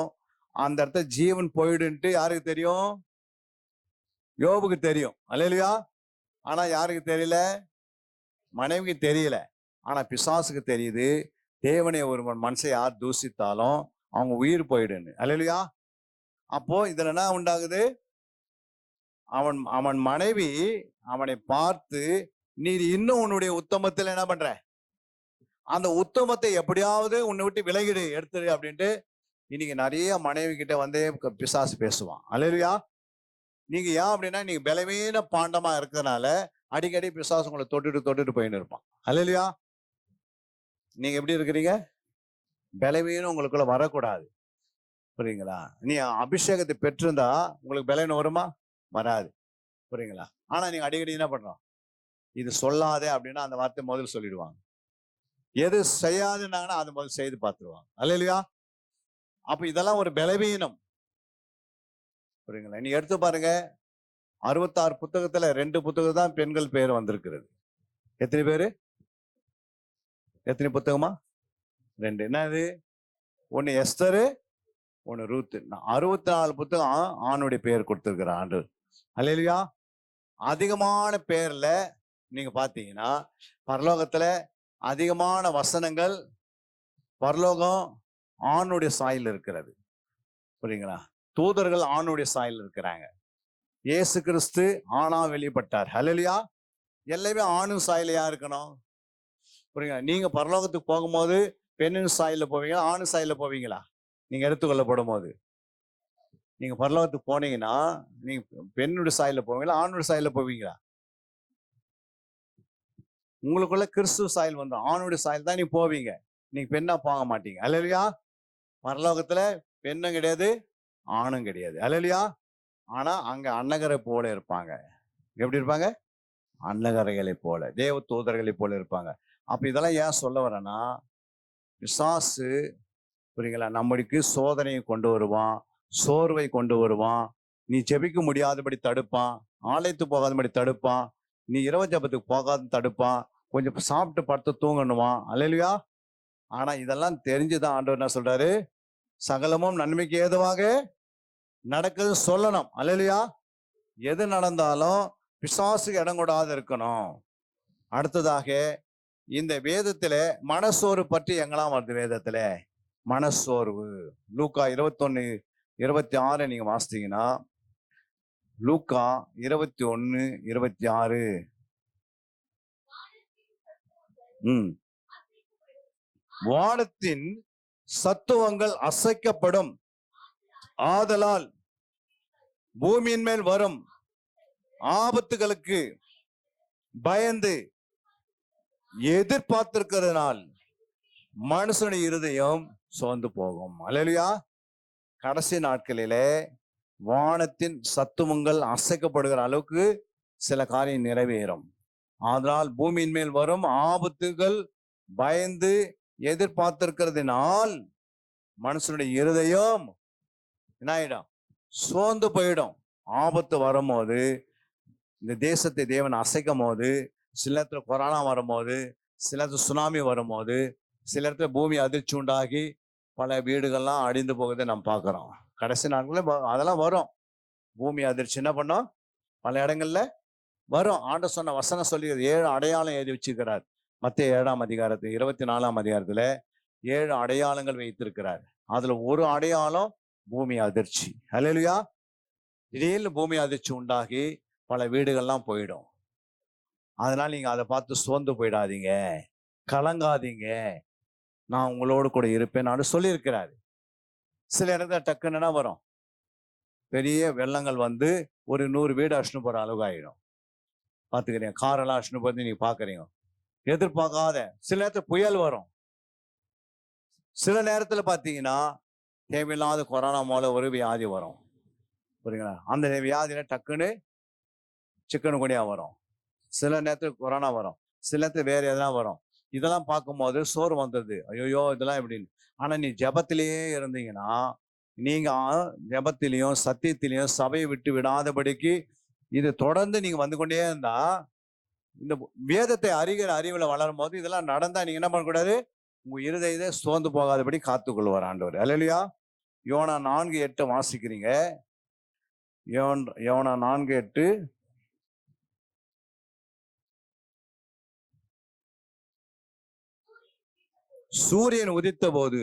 அந்த இடத்த ஜீவன் போயிடுன்ட்டு யாருக்கு தெரியும்? யோபுக்கு தெரியும். அல்லேலூயா. ஆனா யாருக்கு தெரியல? மனைவிக்கு தெரியல. ஆனா பிசாசுக்கு தெரியுது, தேவனை ஒரு மனுஷன் யார் தூசித்தாலும் அவங்க உயிர் போயிடுன்னு. அல்லேலூயா. அப்போ இதுல என்ன உண்டாகுது, அவன் மனைவி அவனை பார்த்து, நீர் இன்னும் உன்னுடைய உத்தமத்தில் என்ன பண்ற, அந்த உத்தமத்தை எப்படியாவது உன்னை விட்டு விலகிடு, எடுத்துடு அப்படின்ட்டு இன்னைக்கு நிறைய மனைவி கிட்ட பிசாசு பேசுவான். அல்லேலூயா. நீங்க ஏன் அப்படின்னா, நீங்க பலவீன பாண்டமா இருக்கிறதுனால அடிக்கடி பிசாசு உங்களை தொட்டுட்டு போயின்னு இருப்பான். அல்லேலூயா. நீங்க எப்படி இருக்கிறீங்க? பலவீனம் உங்களுக்குள்ள வரக்கூடாது. புரியுங்களா? நீ அபிஷேகத்தை பெற்றிருந்தா உங்களுக்கு பலவீனம் வருமா? வராது. புரியுங்களா? ஆனா நீங்க அடிக்கடி என்ன பண்றோம், இது சொல்லாதே அப்படின்னா அந்த வார்த்தை முதல்ல சொல்லிடுவாங்க. எது செய்யாதுன்னாங்கன்னா அது முதல் செய்து பார்த்துருவாங்க. அல்லேலூயா. அப்ப இதெல்லாம் ஒரு பலவீனம். புரியுங்களா? நீ எடுத்து பாருங்க, 66 புத்தகத்துல 2 புத்தகம் தான் பெண்கள் பேர் வந்திருக்கிறது. எத்தனை பேரு? எத்தனை புத்தகமா? 2. என்னது? ஒன்னு எஸ்தரு, ஒன்னு ரூத்து. 64 புத்தகம் ஆணுடைய பேர் கொடுத்திருக்கிற ஆண்டு. அல்லேலூயா. அதிகமான பேர்ல நீங்க பாத்தீங்கன்னா பரலோகத்துல அதிகமான வசனங்கள் பரலோகம் ஆணுடைய சாயல் இருக்கிறது. புரியுங்களா? தூதர்கள் ஆணுடைய சாயல் இருக்கிறாங்க. இயேசு கிறிஸ்து ஆணா வெளிப்பட்டார். அல்லேலூயா. எல்லாமே ஆணும் சாயலையா இருக்கணும். புரியுங்களா? நீங்க பரலோகத்துக்கு போகும்போது பெண்ணின் சாயல்ல போவீங்களா, ஆணு சாயல்ல போவீங்களா? நீங்க எடுத்துக்கொள்ளப்படும் போது நீங்க பரலோகத்துக்கு போனீங்கன்னா நீங்க பெண்ணுடைய சாயல்ல போவீங்களா, ஆணுடைய சாயல்ல போவீங்களா? உங்களுக்குள்ள கிறிஸ்துவ சாயல் வந்து ஆணுடைய சாயல் தான் நீங்க போவீங்க. நீங்க பெண்ணா போக மாட்டீங்க. அல்லேலூயா. பரலோகத்துல பெண்ணும் கிடையாது, ஆணும் கிடையாது. அல்லேலூயா. ஆனா அங்க அன்னகரை போல இருப்பாங்க. எப்படி இருப்பாங்க? அன்னகரைகளை போல, தேவ தூதர்களை போல இருப்பாங்க. அப்ப இதெல்லாம் ஏன் சொல்ல வரேன்னா, பிசாசு புரியுங்களா, நம்மளுக்கு சோதனையை கொண்டு வருவான், சோர்வை கொண்டு வருவான், நீ ஜெபிக்க முடியாதபடி தடுப்பான், ஆலயத்துக்கு போகாதபடி தடுப்பான், நீ இரவு ஜெபத்துக்கு போகாத தடுப்பான், கொஞ்சம் சாப்பிட்டு படுத்து தூங்கணுவான். அல்லேலூயா. ஆனா இதெல்லாம் தெரிஞ்சுதான் ஆண்டவர் என்ன சொல்றாரு, சகலமும் நன்மைக்கு ஏதுவாக நடக்குது சொல்லணும். அல்லேலூயா. எது நடந்தாலும் பிசாசுக்கு இடம் கொடாது இருக்கணும். அடுத்ததாக இந்த வேதத்துல மனசோர்வு பற்றி எங்கெல்லாம் வருது? வேதத்துல மனசோர்வு லூக்கா 21:26 நீங்க வாசித்தீங்கன்னா, லூக்கா 21:26. வானத்தின் சத்துவங்கள் அசைக்கப்படும், ஆதலால் பூமியின் மேல் வரும் ஆபத்துகளுக்கு பயந்து எதிர்பார்த்திருக்கிறதுனால் மனுஷனுடைய இருதயம் சோர்ந்து போகும். அல்லேலூயா. கடைசி நாட்களிலே வானத்தின் சத்துவங்கள் அசைக்கப்படுகிற அளவுக்கு சில காரியம் நிறைவேறும். அதனால் பூமியின் மேல் வரும் ஆபத்துகள் பயந்து எதிர்பார்த்திருக்கிறதுனால் மனுஷனுடைய இருதயம் என்ன ஆயிடும்? சோர்ந்து போயிடும். ஆபத்து வரும்போது, இந்த தேசத்தை தேவன் அசைக்கும் போது, சில இடத்துல கொரோனா வரும்போது, சில இடத்துல சுனாமி வரும்போது, சில இடத்துல பூமி அதிர்ச்சி உண்டாகி பல வீடுகள்லாம் அழிந்து போகுதை நம்ம பார்க்கிறோம். கடைசி நாட்களில் அதெல்லாம் வரும். பூமி அதிர்ச்சி என்ன பண்ணோம்? பல இடங்கள்ல வரும். ஆண்டவர் சொன்ன வசனம் சொல்லி 7 அடையாளம் எழுதி வச்சிருக்கிறார். மத்தேயு 7ஆம் அதிகாரத்தில் 24ஆம் அதிகாரத்துல 7 அடையாளங்கள் வைத்திருக்கிறார். அதுல ஒரு அடையாளம் பூமி அதிர்ச்சி. அல்லேலூயா. திடீர்னு பூமி அதிர்ச்சி உண்டாகி பல வீடுகள்லாம் போயிடும். அதனால நீங்க அதை பார்த்து சோர்ந்து போயிடாதீங்க, கலங்காதீங்க, நான் உங்களோடு கூட இருப்பேன் நான் சொல்லியிருக்கிறாரு. சில இடத்துல டக்குன்னா வரும், பெரிய வெள்ளங்கள் வந்து ஒரு 100 வீடு அடிச்சுன்னு போற அளவுக்கு ஆயிடும். பாத்துக்கிறீங்க, காரெல்லாம் அடிச்சுன்னு போய் நீங்க பாக்குறீங்க. எதிர்பார்க்காத சில நேரத்துல புயல் வரும். சில நேரத்துல பாத்தீங்கன்னா தேவையில்லாத கொரோனா மூலம் ஒரு வியாதி வரும். புரியுங்களா? அந்த வியாதியில டக்குன்னு சிக்கன் குனியா வரும். சில நேரத்துல கொரோனா வரும், சில நேரத்துல வேற எதனா வரும். இதெல்லாம் பார்க்கும்போது சோறு வந்தது, ஐயோ இதெல்லாம் எப்படின்னு. ஆனா நீ ஜெபத்திலேயே இருந்தீங்கன்னா, நீங்க ஜெபத்திலையும் சத்தியத்திலையும் சபையை விட்டு விடாதபடிக்கு இது தொடர்ந்து நீங்க வந்து கொண்டே இருந்தா, இந்த வேதத்தை அறிகிற அறிவுல வளரும் போது இதெல்லாம் நடந்தா நீங்க என்ன பண்ணக்கூடாது? உங்க இருதயத்தை சோர்ந்து போகாதபடி காத்துக்கொள்வார் ஆண்டவர். அல்லேலூயா. யோனா 4:8 வாசிக்கிறீங்க. யோனா 4:8. சூரியன் உதித்த போது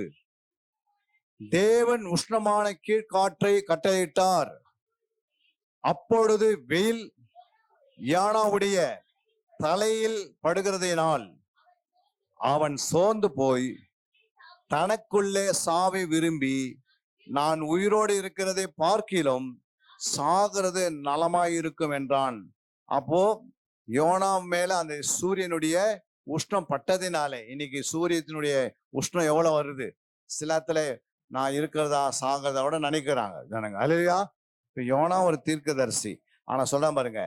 தேவன் உஷ்ணமான கீழ்காற்றை கட்டளையிட்டார். அப்பொழுது வெயில் யோனாவுடைய தலையில் படுகிறதினால் அவன் சோர்ந்து போய் தனக்குள்ளே சாவை விரும்பி, நான் உயிரோடு இருக்கிறதை பார்க்கிலும் சாகிறது நலமாயிருக்கும் என்றான். அப்போ யோனா மேல அந்த சூரியனுடைய உஷ்ணம் பட்டதினாலே, இன்னைக்கு சூரியத்தினுடைய உஷ்ணம் எவ்வளவு வருது, சில இடத்துல நான் இருக்கிறதா சாகிறதா விட நினைக்கிறாங்க ஜனங்க. அல்லேலூயா. இப்ப யோனா ஒரு தீர்க்கதரிசி, ஆனா சொல்ல பாருங்க,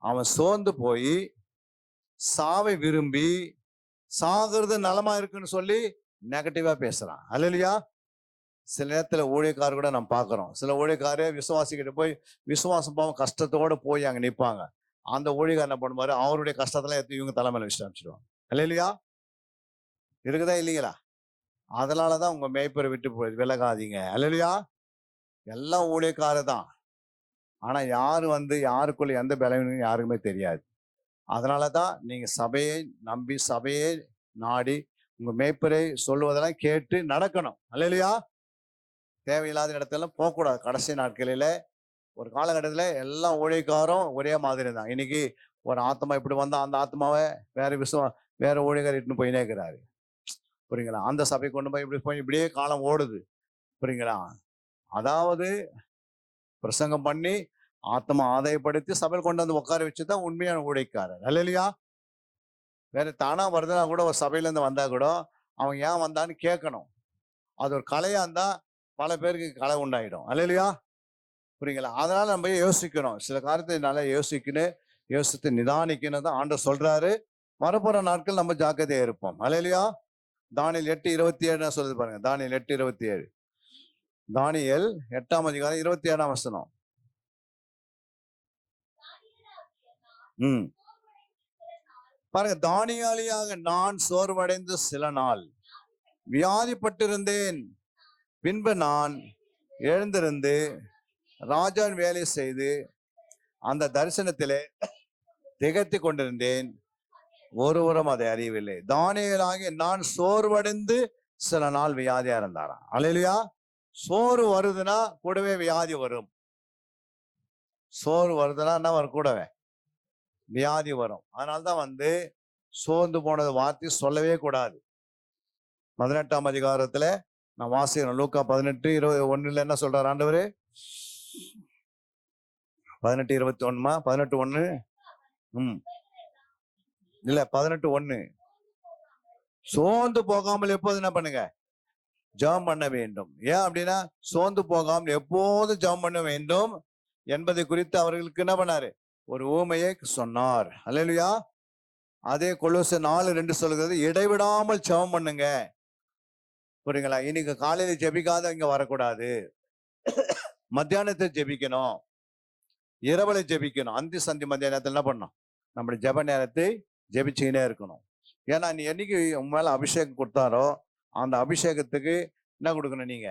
அவன் சோர்ந்து போய் சாவை விரும்பி சாகிறது நலமா இருக்குன்னு சொல்லி நெகட்டிவா பேசுறான். அல்லேலூயா. சில நேரத்துல ஊழியக்காரர் கூட நம்ம பார்க்கிறோம். சில ஊழியக்காரர் விசுவாசிக்கிட்ட போய் விசுவாசம் பாவம் கஷ்டத்தோட போய் அங்க நிற்பாங்க. அந்த ஊழியக்காரர் என்ன பண்ணுவாரு, அவருடைய கஷ்டத்தெல்லாம் எடுத்து இவங்க தலைமையில வச்சுட்டு அனுப்பிச்சிடுவாங்க. இல்லையா? இருக்குதா இல்லைங்களா? அதனாலதான் உங்க மேய்ப்பரை விட்டு விலகாதீங்க. இல்லையா? எல்லாம் ஊழியக்காரர் தான். ஆனா யாரு யாருக்குள்ள எந்த பலவீனம் யாருக்குமே தெரியாது. அதனாலதான் நீங்க சபையை நம்பி சபையை நாடி உங்க மேய்ப்பரை சொல்லுவதெல்லாம் கேட்டு நடக்கணும். இல்லையா? தேவையில்லாத இடத்துல போகக்கூடாது. கடைசி நாட்களில ஒரு காலகட்டத்துல எல்லா ஊழியக்காரும் ஒரே மாதிரி தான். இன்னைக்கு ஒரு ஆத்மா இப்படி வந்தா அந்த ஆத்மாவை வேற ஊழியக்காரர் இட்டுன்னு போயினே இருக்கிறாரு. புரியுங்களா? அந்த சபை கொண்டு போய் இப்படி போய் இப்படியே காலம் ஓடுது. புரியுங்களா? அதாவது பிரசங்கம் பண்ணி ஆத்மா ஆதாயப்படுத்தி சபையில் கொண்டு வந்து உட்கார வச்சுதான் உண்மையான ஊழியக்காரர். இல்லையா? வேற தானா வருதுன்னா கூட ஒரு சபையில இருந்து வந்தா கூட அவன் ஏன் வந்தான்னு கேட்கணும். அது ஒரு கலையா இருந்தா பல பேருக்கு கலை உண்டாயிடும். இல்லையா? புரியுங்களா? அதனால நம்ம யோசிக்கணும். சில காரியத்தை நல்லா யோசித்து நிதானிக்கணும் தான் ஆண்டவர் சொல்றாரு. வரப்போற நாட்கள் நம்ம ஜாக்கிரதையா இருப்போம். இல்லையா? தானியேல் 8:27 சொல்லுது பாருங்க. தானியேல் 8:27. தானியேல் 8ஆம் அதிகாரம் 27ஆம் வசனம். பாருங்க, தானியாலியாக நான் சோர்வடைந்து சில நாள் வியாதிப்பட்டிருந்தேன். பின்பு நான் எழுந்திருந்து ராஜான் வேலை செய்து அந்த தரிசனத்திலே திகைத்து கொண்டிருந்தேன். ஒருவரும் அதை அறியவில்லை. தானியேலாகிய நான் சோர்வடைந்து சில நாள் வியாதியா இருந்தாராம். அல்லேலூயா. சோறு வருதுன்னா கூடவே வியாதி வரும். சோறு வருதுன்னா என்ன வரும்? கூடவே வியாதி வரும். அதனால்தான் சோர்ந்து போனது வார்த்தை சொல்லவே கூடாது. 18ஆம் அதிகாரத்துல நான் வாசிக்கிறேன். லூக்கா 18:21 என்ன சொல்றாரு ஆண்டவரு? 18:21 18:1 இல்ல 18:1. சோர்ந்து போகாமல் எப்போது என்ன பண்ணுங்க? ஜெபம் பண்ண வேண்டும். ஏன் அப்படின்னா சோர்ந்து போகாமல் எப்போதும் ஜெபம் பண்ண வேண்டும் என்பதை குறித்து அவர்களுக்கு என்ன பண்ணாரு? ஒரு ஊமையை சொன்னார். அல்லேலூயா. அதே கொலோசியர் 4:2 சொல்கிறது, இடைவிடாமல் ஜெபம் பண்ணுங்க. புரியுங்களா? இன்னைக்கு காலையில ஜெபிக்காத இங்க வரக்கூடாது. மத்தியானத்தை ஜெபிக்கணும், இரவுல ஜெபிக்கணும். அந்தி சந்தி மத்திய நேரத்தில் என்ன பண்ணணும்? நம்முடைய ஜெப நேரத்தை ஜெபிச்சுக்கினே இருக்கணும். ஏன்னா நீ என்னைக்கு உன் மேல அபிஷேகம் கொடுத்தாரோ அந்த அபிஷேகத்துக்கு என்ன கொடுக்கணும்? நீங்க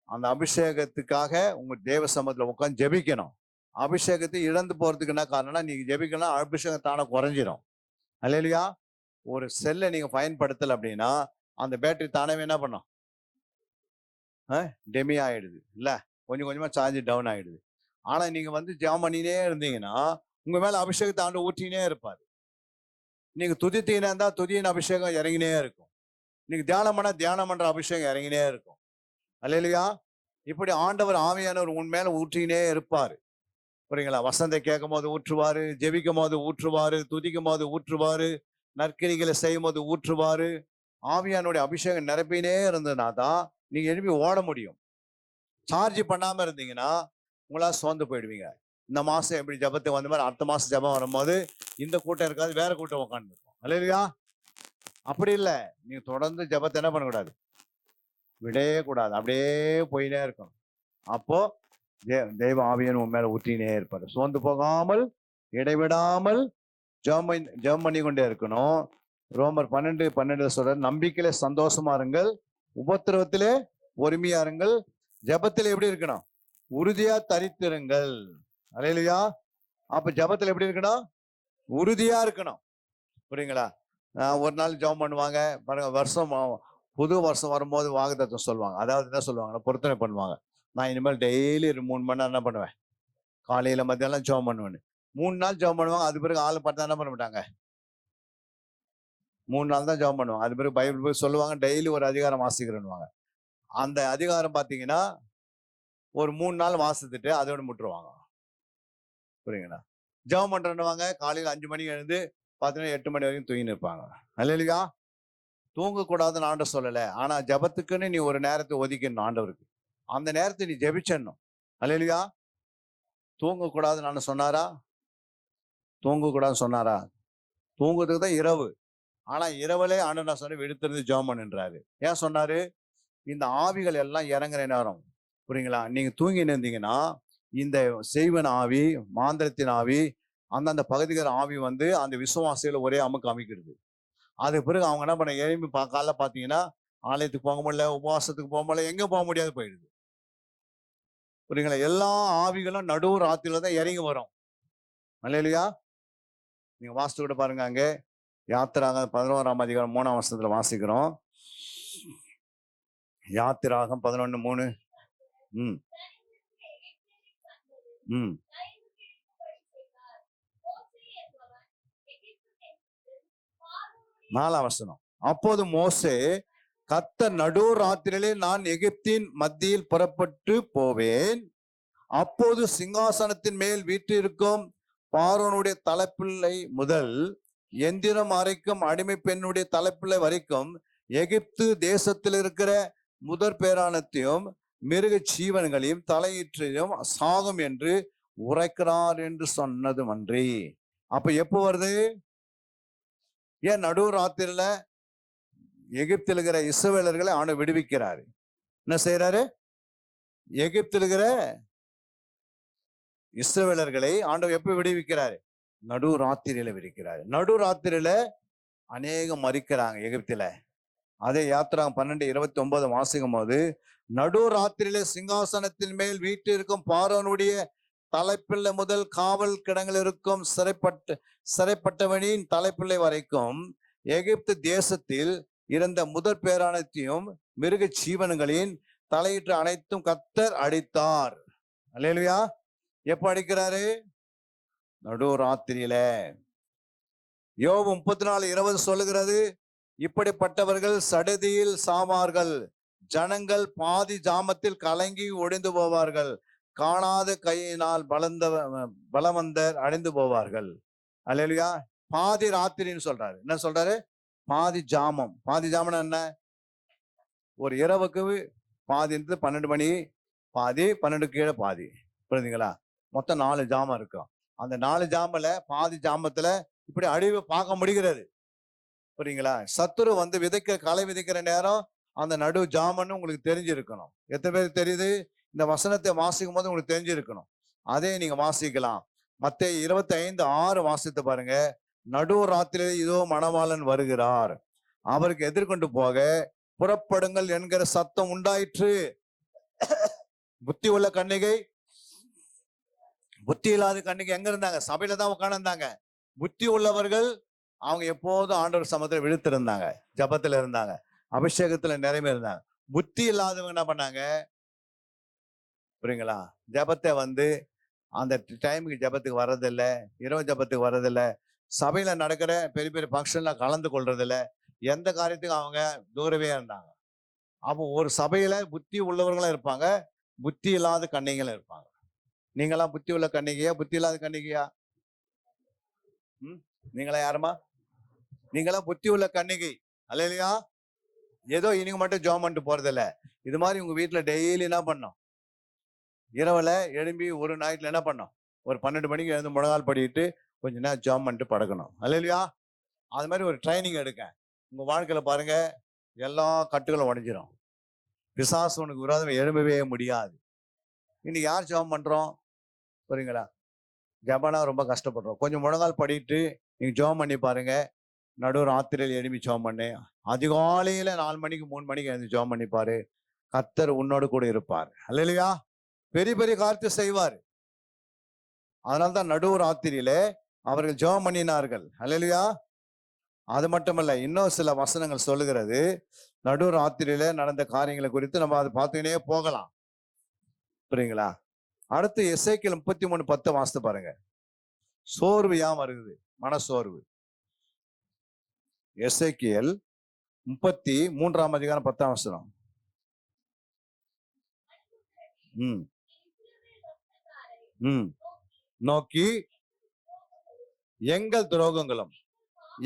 அந்த அபிஷேகத்துக்காக உங்க தேவ சமூகத்துல உட்காந்து ஜெபிக்கணும். அபிஷேகத்தை இழந்து போறதுக்கு என்ன காரணம்னா, நீங்க ஜெபிக்கலாம், அபிஷேகம் தானே குறைஞ்சிடும். அல்லேலூயா. ஒரு செல்லை நீங்க பயன்படுத்தல அப்படின்னா அந்த பேட்டரி தானே என்ன பண்ணும்? டெமி ஆயிடுது. இல்ல கொஞ்சம் கொஞ்சமா சார்ஜ் டவுன் ஆயிடுது. ஆனா நீங்க ஜெபம் பண்ணினே இருந்தீங்கன்னா உங்க மேல அபிஷேகத்தை ஆண்டு ஊற்றினே இருப்பாரு. நீங்க துதித்தீங்கன்னா இருந்தா துதியின் அபிஷேகம் இறங்கினே இருக்கும். நீங்க தியானம் பண்ணா தியானம் பண்ற அபிஷேகம் இறங்கினே இருக்கும். அல்லேலூயா. இப்படி ஆண்டவர் ஆவியானவர் உன் மேல ஊற்றினே இருப்பாரு. புரியுங்களா? வசந்தை கேட்கும் போது ஊற்றுவாரு, ஜெபிக்கும் போது ஊற்றுவாரு, துதிக்கும் போது ஊற்றுவாரு, நற்கிரிகளை செய்யும் போது ஊற்றுவாரு. ஆவியானுடைய அபிஷேகம் நிரப்பினே இருந்ததுனா தான் நீங்க எழுப்பி ஓட முடியும். சார்ஜ் பண்ணாம இருந்தீங்கன்னா உங்களால சோர்ந்து போயிடுவீங்க. இந்த மாசம் எப்படி ஜபத்தை வந்த மாதிரி அடுத்த மாசம் ஜபம் வரும்போது இந்த கூட்டம் இருக்காது, வேற கூட்டம் உட்காந்துருக்கும். இல்லையா? அப்படி இல்லை. நீங்க தொடர்ந்து ஜபத்தை என்ன பண்ணக்கூடாது? விடவே கூடாது. அப்படியே போயினே இருக்கணும். அப்போ தெய்வ ஆவியன் உன் மேல ஊற்றினே இருப்பாரு. சோர்ந்து போகாமல் இடைவிடாமல் ஜெபம் பண்ணி கொண்டே இருக்கணும். ரோமர் 12:12 சொல்ற, நம்பிக்கையில சந்தோஷமா இருங்கள், உபத்திரவத்திலே பொறுமையா இருங்கள், ஜெபத்துல எப்படி இருக்கணும்? உறுதியா தரித்திருங்கள். அல்லேலூயா. அப்ப ஜெபத்துல எப்படி இருக்கணும்? உறுதியா இருக்கணும். புரியுங்களா? ஒரு நாள் ஜெபம் பண்ணுவாங்க பாருங்க. புது வருஷம் வரும்போது வாக்குத்தத்தம் சொல்லுவாங்க. அதாவது என்ன சொல்லுவாங்கன்னா, பொருத்தனை பண்ணுவாங்க. நான் இனிமேல் டெய்லி 3 மணி நேரம் என்ன பண்ணுவேன்? காலையில மத்தியானம் ஜெபம் பண்ணுவேன். 3 நாள் ஜெபம் பண்ணுவாங்க. அது பிறகு ஆளு பார்த்தா என்ன பண்ண மாட்டாங்க? 3 நாள் தான் ஜெபம் பண்ணுவாங்க. அது பிறகு பைபிள் போய் சொல்லுவாங்க, டெய்லி ஒரு அதிகாரம் வாசிக்கிறேன்னுவாங்க. அந்த அதிகாரம் பார்த்தீங்கன்னா ஒரு 3 நாள் வாசித்துட்டு அதோட முட்டுருவாங்க. புரியுங்களா? ஜெபம் பண்றேன்னுவாங்க. காலையில் 5 மணிக்கு எழுந்து பார்த்தீங்கன்னா 8 மணி வரைக்கும் தூங்கி நிற்பாங்க. அல்லேலூயா. தூங்கக்கூடாதுன்னு ஆண்டவர் சொல்லலை. ஆனா ஜபத்துக்குன்னு நீ ஒரு நேரத்தை ஒதுக்கணும் ஆண்டவருக்கு. அந்த நேரத்தை நீ ஜெபிச்சிடணும். அல்லேலூயா. தூங்கக்கூடாதுன்னு நான் சொன்னாரா? தூங்கக்கூடாதுன்னு சொன்னாரா? தூங்குறதுக்கு தான் இரவு. ஆனா இரவுலே ஆண்டவர் நான் சொன்ன விடுத்திருந்து ஜெபம் பண்ணுன்றாரு. ஏன் சொன்னாரு? இந்த ஆவிகள் எல்லாம் இறங்குற நேரம். புரியுங்களா? நீங்க தூங்கின்னு இருந்தீங்கன்னா இந்த செய்வன ஆவி, மாந்திரத்தின் ஆவி, அந்தந்த பகுதிகிற ஆவி வந்து அந்த விசுவாசிகளை ஒரே அமுக்கு அமைக்கிறது. அதுக்கு பிறகு அவங்க என்ன பண்ண, எழும்பி காலைல பார்த்தீங்கன்னா ஆலயத்துக்கு போக முடியல, உபவாசத்துக்கு போக முடியல, எங்க போக முடியாது போயிடுது. புரியுங்களா? எல்லா ஆவிகளும் நடு ராத்திரில தான் இறங்கி வரும். அல்லேலூயா. நீங்க வாசித்து கூட பாருங்க, அங்க யாத்திராகம் 11ஆம் அதிகாரம் 3ஆம் வசனத்துல வாசிக்கிறோம். யாத்திராகம் 11:3. ம் ம் 4ஆம் வசனம். அப்போது மோசே, கர்த்தர் நடு ராத்திரியிலே நான் எகிப்தின் மத்தியில் புறப்பட்டு போவேன், அப்போது சிங்காசனத்தின் மேல் வீற்றிருக்கும் பார்வோனுடைய தலைப்பிள்ளை முதல் எந்திரம் வரைக்கும் அடிமை பெண்ணுடைய தலைப்பிள்ளை வரைக்கும் எகிப்து தேசத்தில் இருக்கிற முதற் பேரானத்தையும் மிருக ஜீவன்களையும் தலையீற்றையும் சாகும் என்று உரைக்கிறார் என்று சொன்னதும் அன்றி. அப்ப எப்போ வருது? ஏன் நடு ராத்திரில எகிப்தில் இருக்கிற இஸ்ரவேலர்களை ஆண்டவர் விடுவிக்கிறாரு. என்ன செய்யறாரு? எகிப்தில் இருக்கிற இஸ்ரவேலர்களை ஆண்டவர் எப்ப விடுவிக்கிறாரு? நடு ராத்திரியில விடுவிக்கிறாரு. நடு ராத்திரியில அநேகம் மரிக்கிறாங்க எகிப்தில. அதே யாத்திராகம் 12:29 வாசிக்கும் போது, நடு ராத்திரியில சிங்காசனத்தின் மேல் வீற்றிருக்கும் பார்வோனுடைய தலைப்பிள்ளை முதல் காவல் கிடங்கில் இருக்கும் சிறைப்பட்டவனின் தலைப்பிள்ளை வரைக்கும் எகிப்து தேசத்தில் இருந்த முதற் பேரானத்தையும் மிருக ஜீவன்களின் தலையிட்டு அனைத்தும் கர்த்தர் அடித்தார். அல்லேலூயா. எப்ப அடிக்கிறாரு? நடு ராத்திரியில. யோபு 34:20 சொல்லுகிறது, இப்படிப்பட்டவர்கள் சடுதியில் சாவார்கள், ஜனங்கள் பாதி ஜாமத்தில் கலங்கி ஒடிந்து போவார்கள், காணாத கையினால் பலவந்தர் அடைந்து போவார்கள். அல்லேலூயா. பாதி ராத்திரின்னு சொல்றாரு. என்ன சொல்றாரு? பாதி ஜாமம். பாதி ஜாமம் என்ன? ஒரு இரவுக்கு பாதி 12 மணி பாதி, 12 கீழே பாதி. புரியுதுங்களா? மொத்தம் 4 ஜாமம் இருக்கும். அந்த 4 ஜாமல பாதி ஜாமத்துல இப்படி அழிவு பார்க்க முடிகிறது. புரியுங்களா? சத்துரு வந்து களை விதைக்கிற நேரம் அந்த நடு ஜாமன்னு உங்களுக்கு தெரிஞ்சிருக்கணும். எத்தனை பேருக்கு தெரியுது? இந்த வசனத்தை வாசிக்கும் போது உங்களுக்கு தெரிஞ்சிருக்கணும். அதே நீங்க வாசிக்கலாம். மத்தேயு 25:6 வாசித்து பாருங்க. நடு ராத்திரியிலே இதோ மணவாளன் வருகிறார், அவருக்கு எதிர்கொண்டு போக புறப்படுங்கள் என்கிற சத்தம் உண்டாயிற்று. புத்தி உள்ள கன்னிகை, புத்தி இல்லாத கன்னிகை எங்க இருந்தாங்க? சபையில தான் உட்கார்ந்து இருந்தாங்க. புத்தி உள்ளவர்கள் அவங்க எப்போதும் ஆண்டவர் சமத்துல விழுத்திருந்தாங்க, ஜபத்துல இருந்தாங்க, அபிஷேகத்துல நிறைய இருந்தாங்க. புத்தி இல்லாதவங்க என்ன பண்ணாங்க? புரியுங்களா? ஜபத்தை வந்து அந்த டைமுக்கு ஜபத்துக்கு வர்றதில்லை, இரவு ஜபத்துக்கு வர்றதில்லை, சபையில நடக்கிற பெரிய பெரிய ஃபங்க்ஷன்ல கலந்து கொள்றதில்லை, எந்த காரியத்துக்கும் அவங்க தூரவே இருந்தாங்க. அப்போ ஒரு சபையில புத்தி உள்ளவர்களும் இருப்பாங்க, புத்தி இல்லாத கன்னிகளும் இருப்பாங்க. நீங்களாம் புத்தி உள்ள கன்னிகையா, புத்தி இல்லாத கன்னிகையா? நீங்களா யாருமா? நீங்களாம் புத்தி உள்ள கன்னிகை. அல்லேலூயா. ஏதோ இன்னைக்கு மட்டும் ஜாம் பண்ணிட்டு போறதில்ல. இது மாதிரி உங்க வீட்டுல டெய்லி என்ன பண்ணோம்? இரவுல எழும்பி ஒரு நைட்ல என்ன பண்ணோம்? ஒரு 12 மணிக்கு எழுந்து முழங்கால் படிட்டு கொஞ்ச நேரம் ஜாம் பண்ணிட்டு படுக்கணும். அல்லேலூயா. அது மாதிரி ஒரு ட்ரைனிங் எடுக்க. உங்க வாழ்க்கையில பாருங்க, எல்லா கட்டுகளும் உடைஞ்சிரும். பிசாசு உனக்கு விரோதம் எழும்பவே முடியாது. இன்னைக்கு யார் ஜாம் பண்றோம்? புரியுங்களா? ஜபனா ரொம்ப கஷ்டப்படுறோம். கொஞ்சம் முழங்கால் படிட்டு நீங்க ஜாம் பண்ணி பாருங்க. நடு ராத்திரியில் எழுப்பி ஜாம் பண்ணு. அதிகாலையில 4 மணிக்கு 3 மணிக்கு எழுந்து ஜாம் பண்ணி பாரு. கர்த்தர் உன்னோடு கூட இருப்பார். அல்லேலூயா. பெரிய பெரிய காரியத்தை செய்வார். அதனால்தான் நடு ராத்திரியில அவர்கள் ஜெபம் பண்ணினார்கள். அல்லேலூயா. அது மட்டுமல்ல, இன்னும் சில வசனங்கள் சொல்லுகிறது. நடு ராத்திரியில நடந்த காரியங்களை குறித்து நம்ம அதை பார்த்துக்கினே போகலாம். புரியுங்களா? அடுத்து எசேக்கியேல் 33:10 வாசித்து பாருங்க. சோர்வு ஏன் வருது? மனசோர்வு. எசேக்கியேல் 33ஆம் அதிகாரம் 10ஆம் வசனம். நோக்கி எங்கள் துரோகங்களும்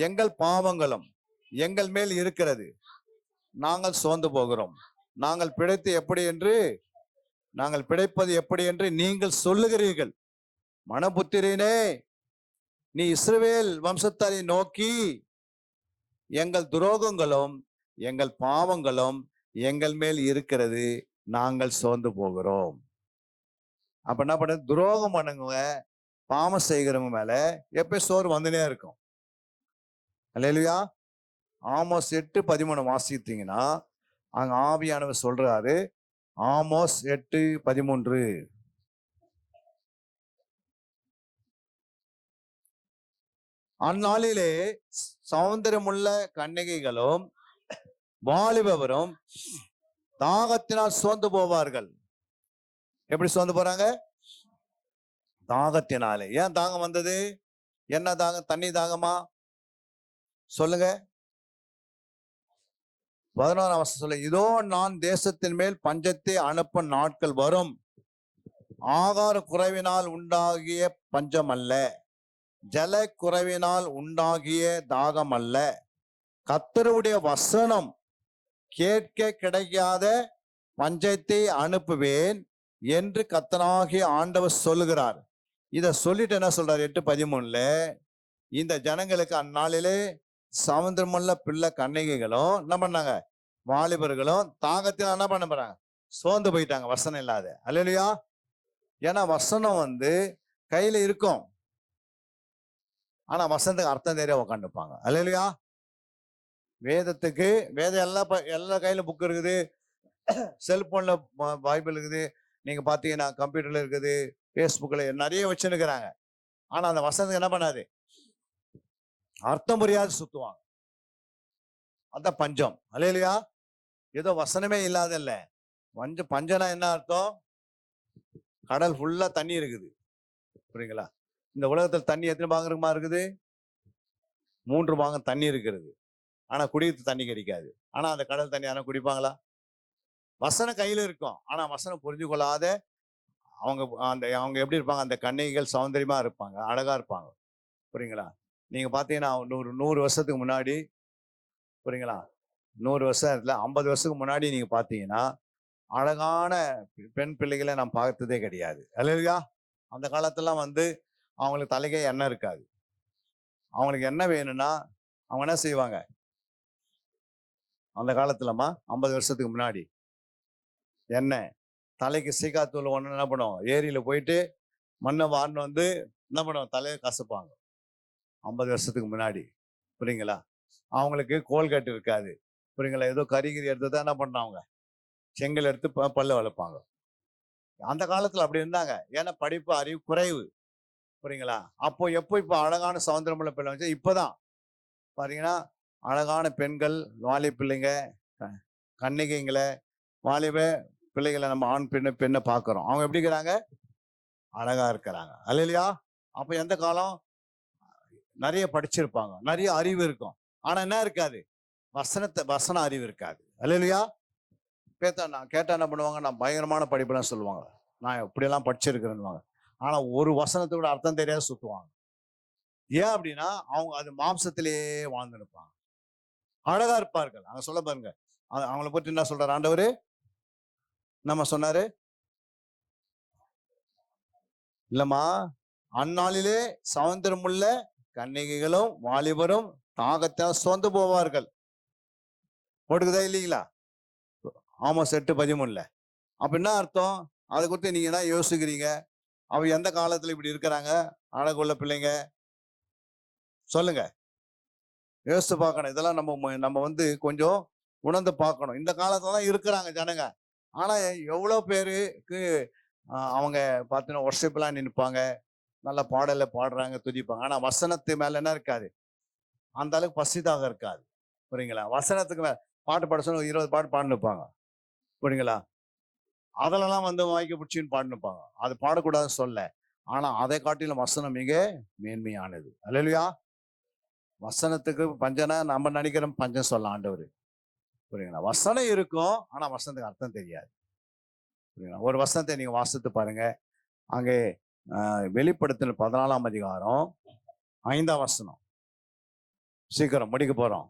எங்கள் பாவங்களும் எங்கள் மேல் இருக்கிறது, நாங்கள் சோர்ந்து போகிறோம், நாங்கள் பிழைப்பது எப்படி என்று நீங்கள் சொல்லுகிறீர்கள். மனபுத்திரனே, நீ இஸ்ரவேல் வம்சத்தாரை நோக்கி எங்கள் துரோகங்களும் எங்கள் பாவங்களும் எங்கள் மேல் இருக்கிறது, நாங்கள் சோர்ந்து போகிறோம். அப்ப என்ன பண்ண, துரோகம் பண்ணுங்க, பாவம் செய்கிறவங்க மேல எப்ப சோறு வந்துனே இருக்கும். அல்லேலூயா. ஆமோஸ் 8:13 வாசித்தீங்கன்னா அங்க ஆவியானவர் சொல்றாரு. ஆமோஸ் 8:13. அந்நாளிலே சௌந்தரியமுள்ள கன்னிகைகளும் வாலிபவரும் தாகத்தினால் சோர்ந்து போவார்கள். எப்படி சோர்ந்து போறாங்க? தாகத்தினாலே. ஏன் தாகம் வந்தது? என்ன தாகம்? தண்ணி தாகமா? சொல்லுங்க. 11ஆம் வசனம் சொல்ல, இதோ நான் தேசத்தின் மேல் பஞ்சத்தை அனுப்பும் நாட்கள் வரும். ஆகார குறைவினால் உண்டாகிய பஞ்சம் அல்ல, ஜல குறைவினால் உண்டாகிய தாகம் அல்ல, கர்த்தருடைய வசனம் கேட்க கிடைக்காத பஞ்சத்தை அனுப்புவேன் என்று கர்த்தனாகிய ஆண்டவர் சொல்லுகிறார். இத சொல்லிட்டு என்ன சொல்றாரு? 8:13, இந்த ஜனங்களுக்கு அந்நாளிலே சமுத்திரமுள்ள பிள்ளை கன்னிகைகளும் என்ன பண்ணாங்க, வாலிபர்களும் தாகத்தில் என்ன பண்ண போறாங்க, சோர்ந்து போயிட்டாங்க. வசனம் இல்லாத. அல்லேலூயா. ஏன்னா வசனம் கையில இருக்கும், ஆனா வசனத்துக்கு அர்த்தம் தெரிய உக்காந்துப்பாங்க. அல்லேலூயா. வேதத்துக்கு வேதம் எல்லா கையில புக் இருக்குது, செல்போன்ல பைபிள் இருக்குது, நீங்க பாத்தீங்கன்னா கம்ப்யூட்டர்ல இருக்குது, பேஸ்புக்ல நிறைய வச்சுருக்கிறாங்க. ஆனா அந்த வசனத்துக்கு என்ன பண்ணாது, அர்த்தம் புரியாது சுத்துவாங்க. அதான் பஞ்சம். அல்லேலூயா. ஏதோ வசனமே இல்லாத இல்ல. பஞ்சனா என்ன அர்த்தம்? கடல் ஃபுல்லா தண்ணி இருக்குது, புரியுங்களா? இந்த உலகத்துல தண்ணி எத்தனை பாகமா இருக்குது? 3 பாகம் தண்ணி இருக்கிறது. ஆனா குடிக்கிறது தண்ணி கிடைக்காது. ஆனா அந்த கடல் தண்ணி யாரும் குடிப்பாங்களா? வசனம் கையில இருக்கும், ஆனா வசனம் புரிஞ்சு கொள்ளாத அவங்க எப்படி இருப்பாங்க? அந்த கன்னிகைகள் சௌந்தரியமா இருப்பாங்க, அழகா இருப்பாங்க, புரியுங்களா? நீங்க பாத்தீங்கன்னா 100 வருஷத்துக்கு முன்னாடி, புரியுங்களா, 100 வருஷம் இல்ல 50 வருஷத்துக்கு முன்னாடி நீங்க பாத்தீங்கன்னா அழகான பெண் பிள்ளைகளை நான் பார்த்ததே கிடையாது. அல்லேலூயா. அந்த காலத்துலாம் அவங்களுக்கு தலைக்கே எண்ணெய் இருக்காது. அவங்களுக்கு என்ன வேணும்னா அவங்க என்ன செய்வாங்க? அந்த காலத்துலமா 50 வருஷத்துக்கு முன்னாடி எண்ணெய் தலைக்கு சீக்காத்தூள் ஒன்று என்ன பண்ணுவோம், ஏரியில போயிட்டு மண்ணை வாரின்னு என்ன பண்ணுவோம், தலையை கசப்பாங்க. 50 வருஷத்துக்கு முன்னாடி, புரியுங்களா? அவங்களுக்கு கோல்கட்டு இருக்காது, புரியுங்களா? ஏதோ கறிகிரி எடுத்து தான் என்ன பண்ணாங்க, செங்கல் எடுத்து பல்ல வளர்ப்பாங்க. அந்த காலத்துல அப்படி இருந்தாங்க. ஏன்னா படிப்பு அறிவு குறைவு, புரியுங்களா? அப்போ இப்போ அழகான சௌந்தரமுள்ள பிள்ளை வந்து இப்பதான் பாத்தீங்கன்னா அழகான பெண்கள், வாலிப பிள்ளைங்க, கன்னிகைங்களை, வாலிப பிள்ளைகளை நம்ம ஆண் பெண்ணை பார்க்கிறோம். அவங்க எப்படி இருக்கிறாங்க? அழகா இருக்கிறாங்க. அல்லேலூயா. அப்ப எந்த காலம்? நிறைய படிச்சிருப்பாங்க, நிறைய அறிவு இருக்கும், ஆனா என்ன இருக்காது? வசன அறிவு இருக்காது. அல்லேலூயா. கேட்டா என்ன பண்ணுவாங்க? நான் பயங்கரமான படிப்புலாம் சொல்லுவாங்க, நான் இப்படியெல்லாம் படிச்சிருக்கிறேன்னு. ஆனா ஒரு வசனத்தோட அர்த்தம் தெரியாத சுத்துவாங்க. ஏன் அப்படின்னா அவங்க அது மாம்சத்திலேயே வாழ்ந்துருப்பாங்க. அழகா இருப்பார்கள். அங்க சொல்ல பாருங்க, அவங்களை பற்றி என்ன சொல்றாரு ஆண்டவரு? நம்ம சொன்னாரு இல்லம்மா, அந்நாளிலே சௌந்தரமுள்ள கன்னிகைகளும் வாலிபரும் தாகத்தால் சோர்ந்து போவார்கள். போட்டுக்குதா இல்லைங்களா? ஆமோஸ் 8:13. அப்ப என்ன அர்த்தம்? அதை குறித்து நீங்க என்ன யோசிக்கிறீங்க? அவ எந்த காலத்துல இப்படி இருக்கிறாங்க அழகுள்ள பிள்ளைங்க? சொல்லுங்க, யோசிச்சு பார்க்கணும். இதெல்லாம் நம்ம கொஞ்சம் உணர்ந்து பார்க்கணும். இந்த காலத்துலதான் இருக்கிறாங்க ஜனங்க. ஆனா எவ்வளவு பேருக்கு அவங்க பார்த்தீங்கன்னா ஒர்ஷிப்லாம் நினைப்பாங்க, நல்ல பாடல பாடுறாங்க, துதிப்பாங்க. ஆனா வசனத்து மேல என்ன இருக்காது? அந்த அளவுக்கு பசிதாக இருக்காது, புரியுங்களா? வசனத்துக்கு மேல பாட்டு பாட சொன்ன 20 பாட்டு பாடினுப்பாங்க, புரியுங்களா? அதெல்லாம் வாய்க்க பிடிச்சின்னு பாடினுப்பாங்க. அது பாடக்கூடாதுன்னு சொல்ல, ஆனா அதை காட்டிலும் வசனம் மிக மேன்மையானது. அல்லேலூயா. வசனத்துக்கு பஞ்சனா நம்ம நினைக்கிறோம் பஞ்சம் சொல்ல ஆண்டவர், புரியுங்களா? வசனம் இருக்கும், ஆனா வசனத்துக்கு அர்த்தம் தெரியாது, புரியுங்களா? ஒரு வசனத்தை நீங்க வாசித்து பாருங்க. அங்கே வெளிப்படுத்தல் 14ஆம் அதிகாரம் 5ஆம் வசனம். சீக்கிரம் முடிக்க போறோம்.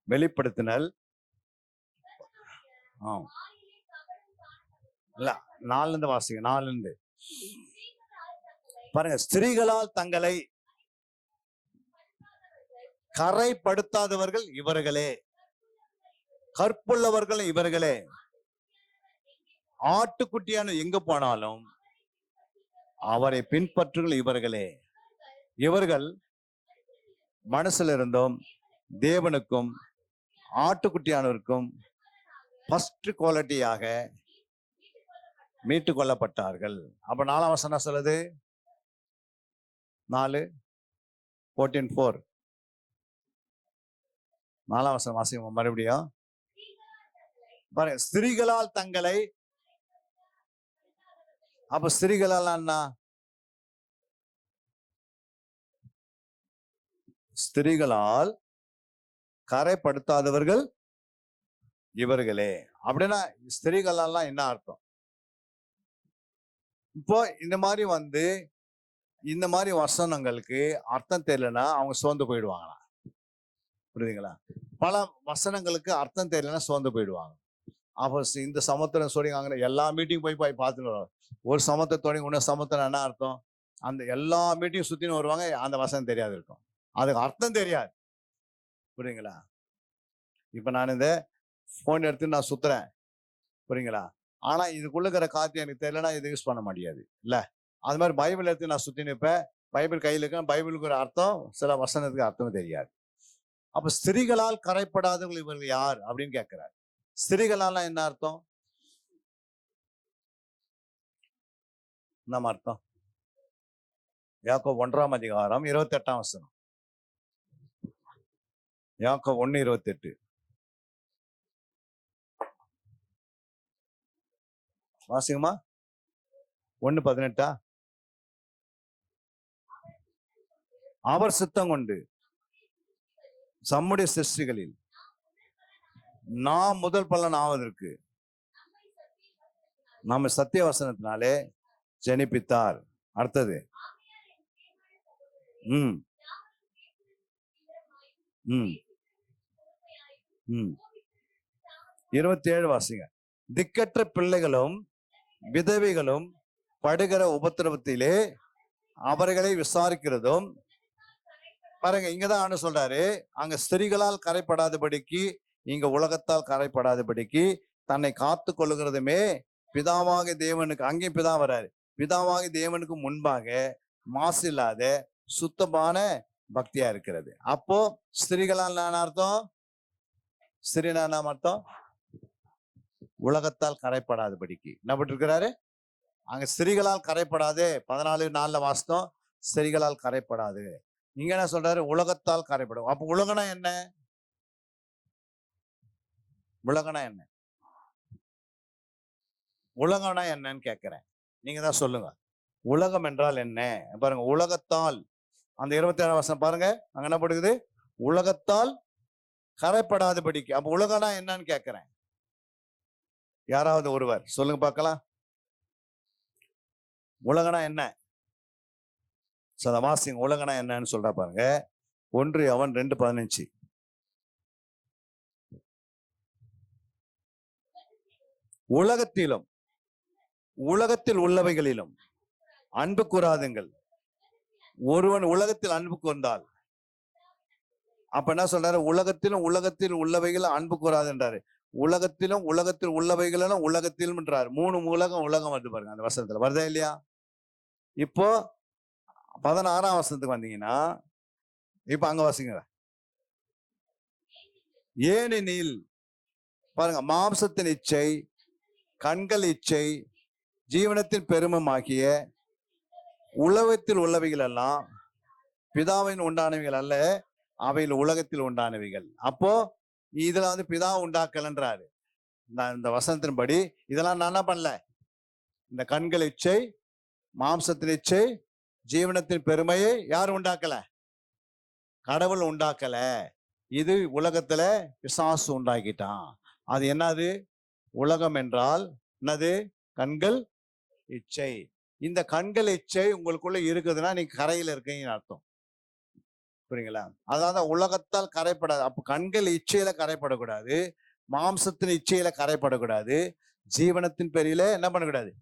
வெளிப்படுத்தினல் இல்ல 4 இருந்து வாசிங்க. 4 இருந்து பாருங்க. ஸ்திரீகளால் தங்களை கரைப்படுத்தாதவர்கள் இவர்களே. கற்புள்ளவர்கள் இவர்களே. ஆட்டுக்குட்டியான எங்க போனாலும் அவரை பின்பற்றுங்கள் இவர்களே. இவர்கள் மனசுல இருந்தும் தேவனுக்கும் ஆட்டுக்குட்டியானவருக்கும் ஃபர்ஸ்ட் குவாலிட்டியாக மீட்டு கொள்ளப்பட்டார்கள். அப்ப 4ஆம் வசனம் சொல்லுது, 4:14 4ஆம் வசனம் வாசிங்க மறுபடியும் பாருங்க. ஸ்திரீகளால் தங்களை, அப்ப ஸ்திரீகளால் என்ன? ஸ்திரீகளால் கரைப்படுத்தாதவர்கள் இவர்களே. அப்படின்னா ஸ்திரீகளால் என்ன அர்த்தம்? இப்போ இந்த மாதிரி வசனங்களுக்கு அர்த்தம் தெரியலன்னா அவங்க சோர்ந்து போயிடுவாங்களா? புரியுதுங்களா? பல வசனங்களுக்கு அர்த்தம் தெரியலன்னா சோர்ந்து போயிடுவாங்க. அப்போ இந்த சமுத்திரம் சொல்லிங்க எல்லா மீட்டிங் போய் பார்த்துட்டு ஒரு சமுத்திரம் தொடங்கி இன்னொரு சமுத்திரம் என்ன அர்த்தம்? அந்த எல்லா மீட்டிங் சுத்தின்னு வருவாங்க, அந்த வசனம் தெரியாது இருக்கும், அதுக்கு அர்த்தம் தெரியாது. புரியுங்களா? இப்ப நான் இந்த போன் எடுத்து நான் சுத்துறேன், புரியுங்களா? ஆனா இதுக்குள்ள இருக்கிற காத்து எனக்கு தெரியலன்னா இதை யூஸ் பண்ண முடியாது இல்ல. அது மாதிரி பைபிள் எடுத்து நான் சுத்தி நிற்பேன், பைபிள் கையில் இருக்க, பைபிளுக்கு ஒரு அர்த்தம், சில வசனத்துக்கு அர்த்தம் தெரியாது. அப்ப ஸ்திரீகளால் கரைப்படாதவர்கள் இவர்கள் யார் அப்படின்னு கேட்கிறார். ஸ்திரீகளால் என்ன அர்த்தம்? நம்ம அர்த்தம் யாக்கோபு 1ஆம் அதிகாரம் 28ஆம் வசனம். யாக்கோபு 1:28 வாசிங்கம்மா. 1:18 அவர் சித்தம் கொண்டு சம்முடைய சிருஷ்டிகளில் நாம் முதல் பலன் ஆவதற்கு நம்ம சத்திய வசனத்தினாலே ஜனிப்பித்தார். அடுத்தது 27 வாசிங்க. திக்கற்ற பிள்ளைகளும் விதவைகளும் படுகிற உபத்திரவத்திலே அவர்களை விசாரிக்கிறதும். பாருங்க, இங்கதான் சொல்றாரு, அங்க ஸ்திரீகளால் கரைப்படாதபடிக்கு, இங்க உலகத்தால் கரைப்படாதபடிக்கு தன்னை காத்து கொள்ளுகிறதுமே பிதாவாக தேவனுக்கு, அங்கேயும் பிதா வர்றாரு, பிதாவாக தேவனுக்கு முன்பாக மாசு இல்லாத சுத்தமான பக்தியா இருக்கிறது. அப்போ ஸ்திரீகளால் என்ன அர்த்தம்? ஸ்திரீனா என்ன அர்த்தம்? உலகத்தால் கரைப்படாதபடிக்கு என்ன பண்ணிருக்கிறாரு அங்க? ஸ்திரீகளால் கரைப்படாது. 14:4 வாசம், ஸ்திரீகளால் கரைப்படாது. இங்க என்ன சொல்றாரு? உலகத்தால் கரைப்படும். அப்ப உலகனா என்ன? உலகனா என்ன? உலகம்னா என்னன்னு கேட்கிறேன், நீங்க தான் சொல்லுங்க. உலகம் என்றால் என்ன? பாருங்க, உலகத்தால், அந்த 27ஆம் வசனம் பாருங்க, அங்க என்ன படுகிறது? உலகத்தால் கரைப்படாதபடிக்கு. அப்ப உலகம்னா என்னன்னு கேட்கிறேன், யாராவது ஒருவர் சொல்லுங்க பார்க்கலாம். உலகனா என்ன? வாசிங்க, உலகனா என்னன்னு சொல்றா பாருங்க. 1 யோவான் 2:15. உலகத்திலும் உலகத்தில் உள்ளவைகளிலும் அன்பு கூறாதுங்கள். ஒருவன் உலகத்தில் அன்பு கூர்ந்தால், அப்ப என்ன சொல்றாரு? உலகத்திலும் உலகத்தில் உள்ளவைகளும் அன்பு கூறாதுன்றாரு. உலகத்திலும் உலகத்தில் உள்ளவைகளும் உலகத்திலும் 3 உலகம் வருது பாருங்க அந்த வசனத்துல, வருதா இல்லையா? இப்போ 16ஆம் வசனத்துக்கு வந்தீங்கன்னா, இப்ப அங்க வாசிங்க. ஏனெனில் பாருங்க, மாம்சத்தின் இச்சை, கண்கள் இச்சை, ஜீவனத்தின் பெருமமாகிய உலகத்தில் உள்ளவைகள் எல்லாம் பிதாவின் உண்டானவைகள் அல்ல, அவையில் உலகத்தில் உண்டானவைகள். அப்போ இதுல பிதா உண்டாக்கலன்றாரு. இந்த வசனத்தின்படி இதெல்லாம் நான் என்ன பண்ணல, இந்த கண்கள் இச்சை, மாம்சத்தின் இச்சை, ஜீவனத்தின் பெருமையை யார் உண்டாக்கல? கடவுள் உண்டாக்கல. இது உலகத்துல பிசாசு உண்டாக்கிட்டான். அது என்னது? உலகம் என்றால் என்னது? கண்கள் இச்சை. இந்த கண்கள் இச்சை உங்களுக்குள்ள இருக்குதுன்னா நீங்க கரையில இருக்கீங்கன்னு அர்த்தம். புரியுங்களா? அதாவது உலகத்தால் கரைப்படாது. அப்ப கண்கள் இச்சையில கரைப்படக்கூடாது, மாம்சத்தின் இச்சையில கரைப்படக்கூடாது, ஜீவனத்தின் பேரில என்ன பண்ணக்கூடாது?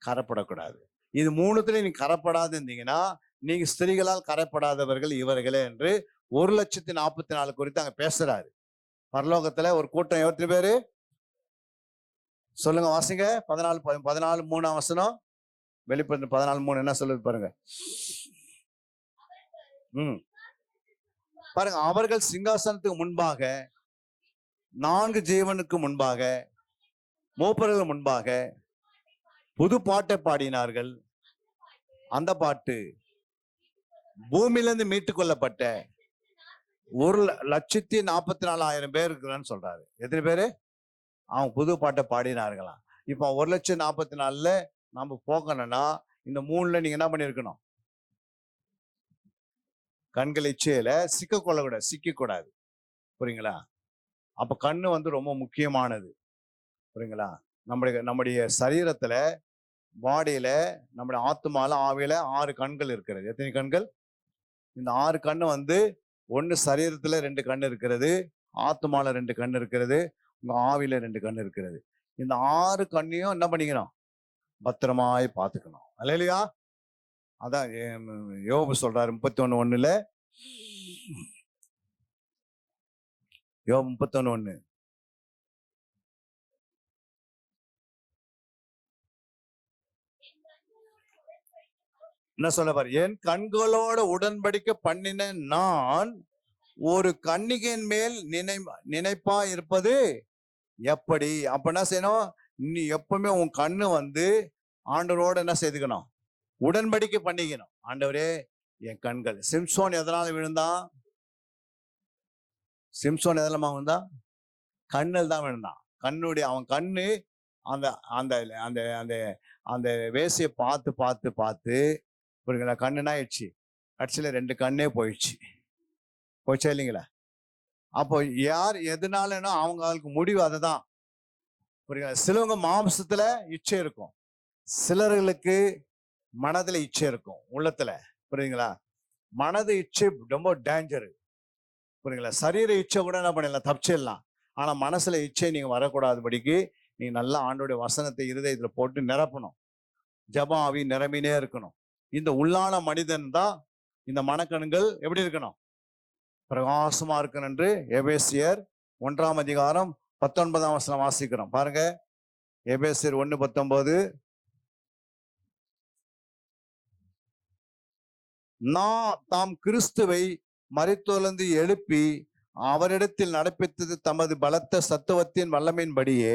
கரைப்படக்கூடாது. இது 3த்துலயும் நீங்க கரைப்படாது இருந்தீங்கன்னா நீங்க ஸ்திரீகளால் கரைப்படாதவர்கள் இவர்களே என்று 1,44,000 குறித்து அங்க பேசுறாரு. பரலோகத்துல ஒரு கூட்டம் எத்தனை பேரு சொல்லுங்க, வாசிங்க. 14:3 வசனம். வெளிப்படுத்து 14:3 என்ன சொல்லுது பாருங்க. பாருங்க, அவர்கள் சிங்காசனத்துக்கு முன்பாக, 4 ஜீவனுக்கு முன்பாக, மூப்பர்கள் முன்பாக புது பாட்டை பாடினார்கள். அந்த பாட்டு பூமியிலிருந்து மீட்டுக் கொள்ளப்பட்ட 1,44,000 பேர் இருக்கிறான்னு சொல்றாரு. எத்தனை பேரு? அவங்க புது பாட்டை பாடினார்களாம். இப்ப 1,44,000 நம்ம போகணும்னா இந்த 3ல நீங்க என்ன பண்ணிருக்கணும்? கண்கள் இச்சையில சிக்கக்கூடாது. புரியுங்களா? அப்ப கண்ணு வந்து ரொம்ப முக்கியமானது. புரியுங்களா? நம்முடைய சரீரத்துல, பாடியில, நம்முடைய ஆத்மால, ஆவியில 6 கண்கள் இருக்கிறது. எத்தனை கண்கள்? இந்த 6 கண்ணு வந்து ஒண்ணு சரீரத்துல 2 கண்ணு இருக்கிறது, ஆத்மால 2 கண்ணு இருக்கிறது, உங்க ஆவியில 2 கண்ணு இருக்கிறது. இந்த 6 கண்ணையும் என்ன பண்ணிக்கணும்? பத்திரமாய் பார்த்துக்கணும். அல்லேலூயா. அதான் யோபு சொல்றாரு 31:1. யோபு 31:1. என்ன சொல்ல பாரு, என் கண்களோட உடன்படிக்கை பண்ணின நான் ஒரு கன்னிகையின் மேல் நினைப்பா இருப்பது எப்படி? அப்ப என்ன செய்யணும்? நீ எப்பவுமே உன் கண்ணு வந்து ஆண்டவரோட என்ன செய்துக்கணும்? உடன்படிக்கை பண்ணிக்கணும். ஆண்டவரே, என் கண்கள். சிம்சோன் எதனால விழுந்தான்? சிம்சோன் எதெல்லாமா விழுந்தான்? கண்ணில் தான் விழுந்தான். அவன் கண்ணு அந்த அந்த அந்த அந்த அந்த வேசியை பார்த்து பார்த்து பார்த்து புரியுங்களா? கண்ணுனா ஆயிடுச்சு. கடைசியில 2 கண்ணே போயிடுச்சு. போச்சா இல்லைங்களா? அப்போ யார் எதுனாலன்னா அவங்களுக்கு முடிவு அதுதான். புரியுங்களா? சிலவங்க மாம்சத்துல இச்சை இருக்கும், சிலர்களுக்கு மனதுல இச்சை இருக்கும், உள்ளத்துல. புரியுங்களா? மனது இச்சை ரொம்ப டேஞ்சரு. புரியுங்களா? சரீர இச்சை கூட என்ன பண்ணிடலாம், தப்பிச்சிடலாம். ஆனா மனசுல இச்சை நீங்க வரக்கூடாதுபடிக்கு நீ நல்லா ஆண்டோடைய வசனத்தை இருதயத்துல போட்டு நிரப்பணும். ஜெபம் ஆவி நிரம்பினே இருக்கணும். இந்த உள்ளான மனிதன் தான் இந்த மனக்கண்கள் எப்படி இருக்கணும்? பிரகாசமா இருக்கணும் என்று எபேசியர் 1:19 வாசிக்கிறோம். பாருங்க, எபேசியர் 1:19. தாம் கிறிஸ்துவை மரித்தோர்ந்து எழுப்பி அவரிடத்தில் நடப்பித்தது தமது பலத்த சத்துவத்தின் வல்லமையின்படியே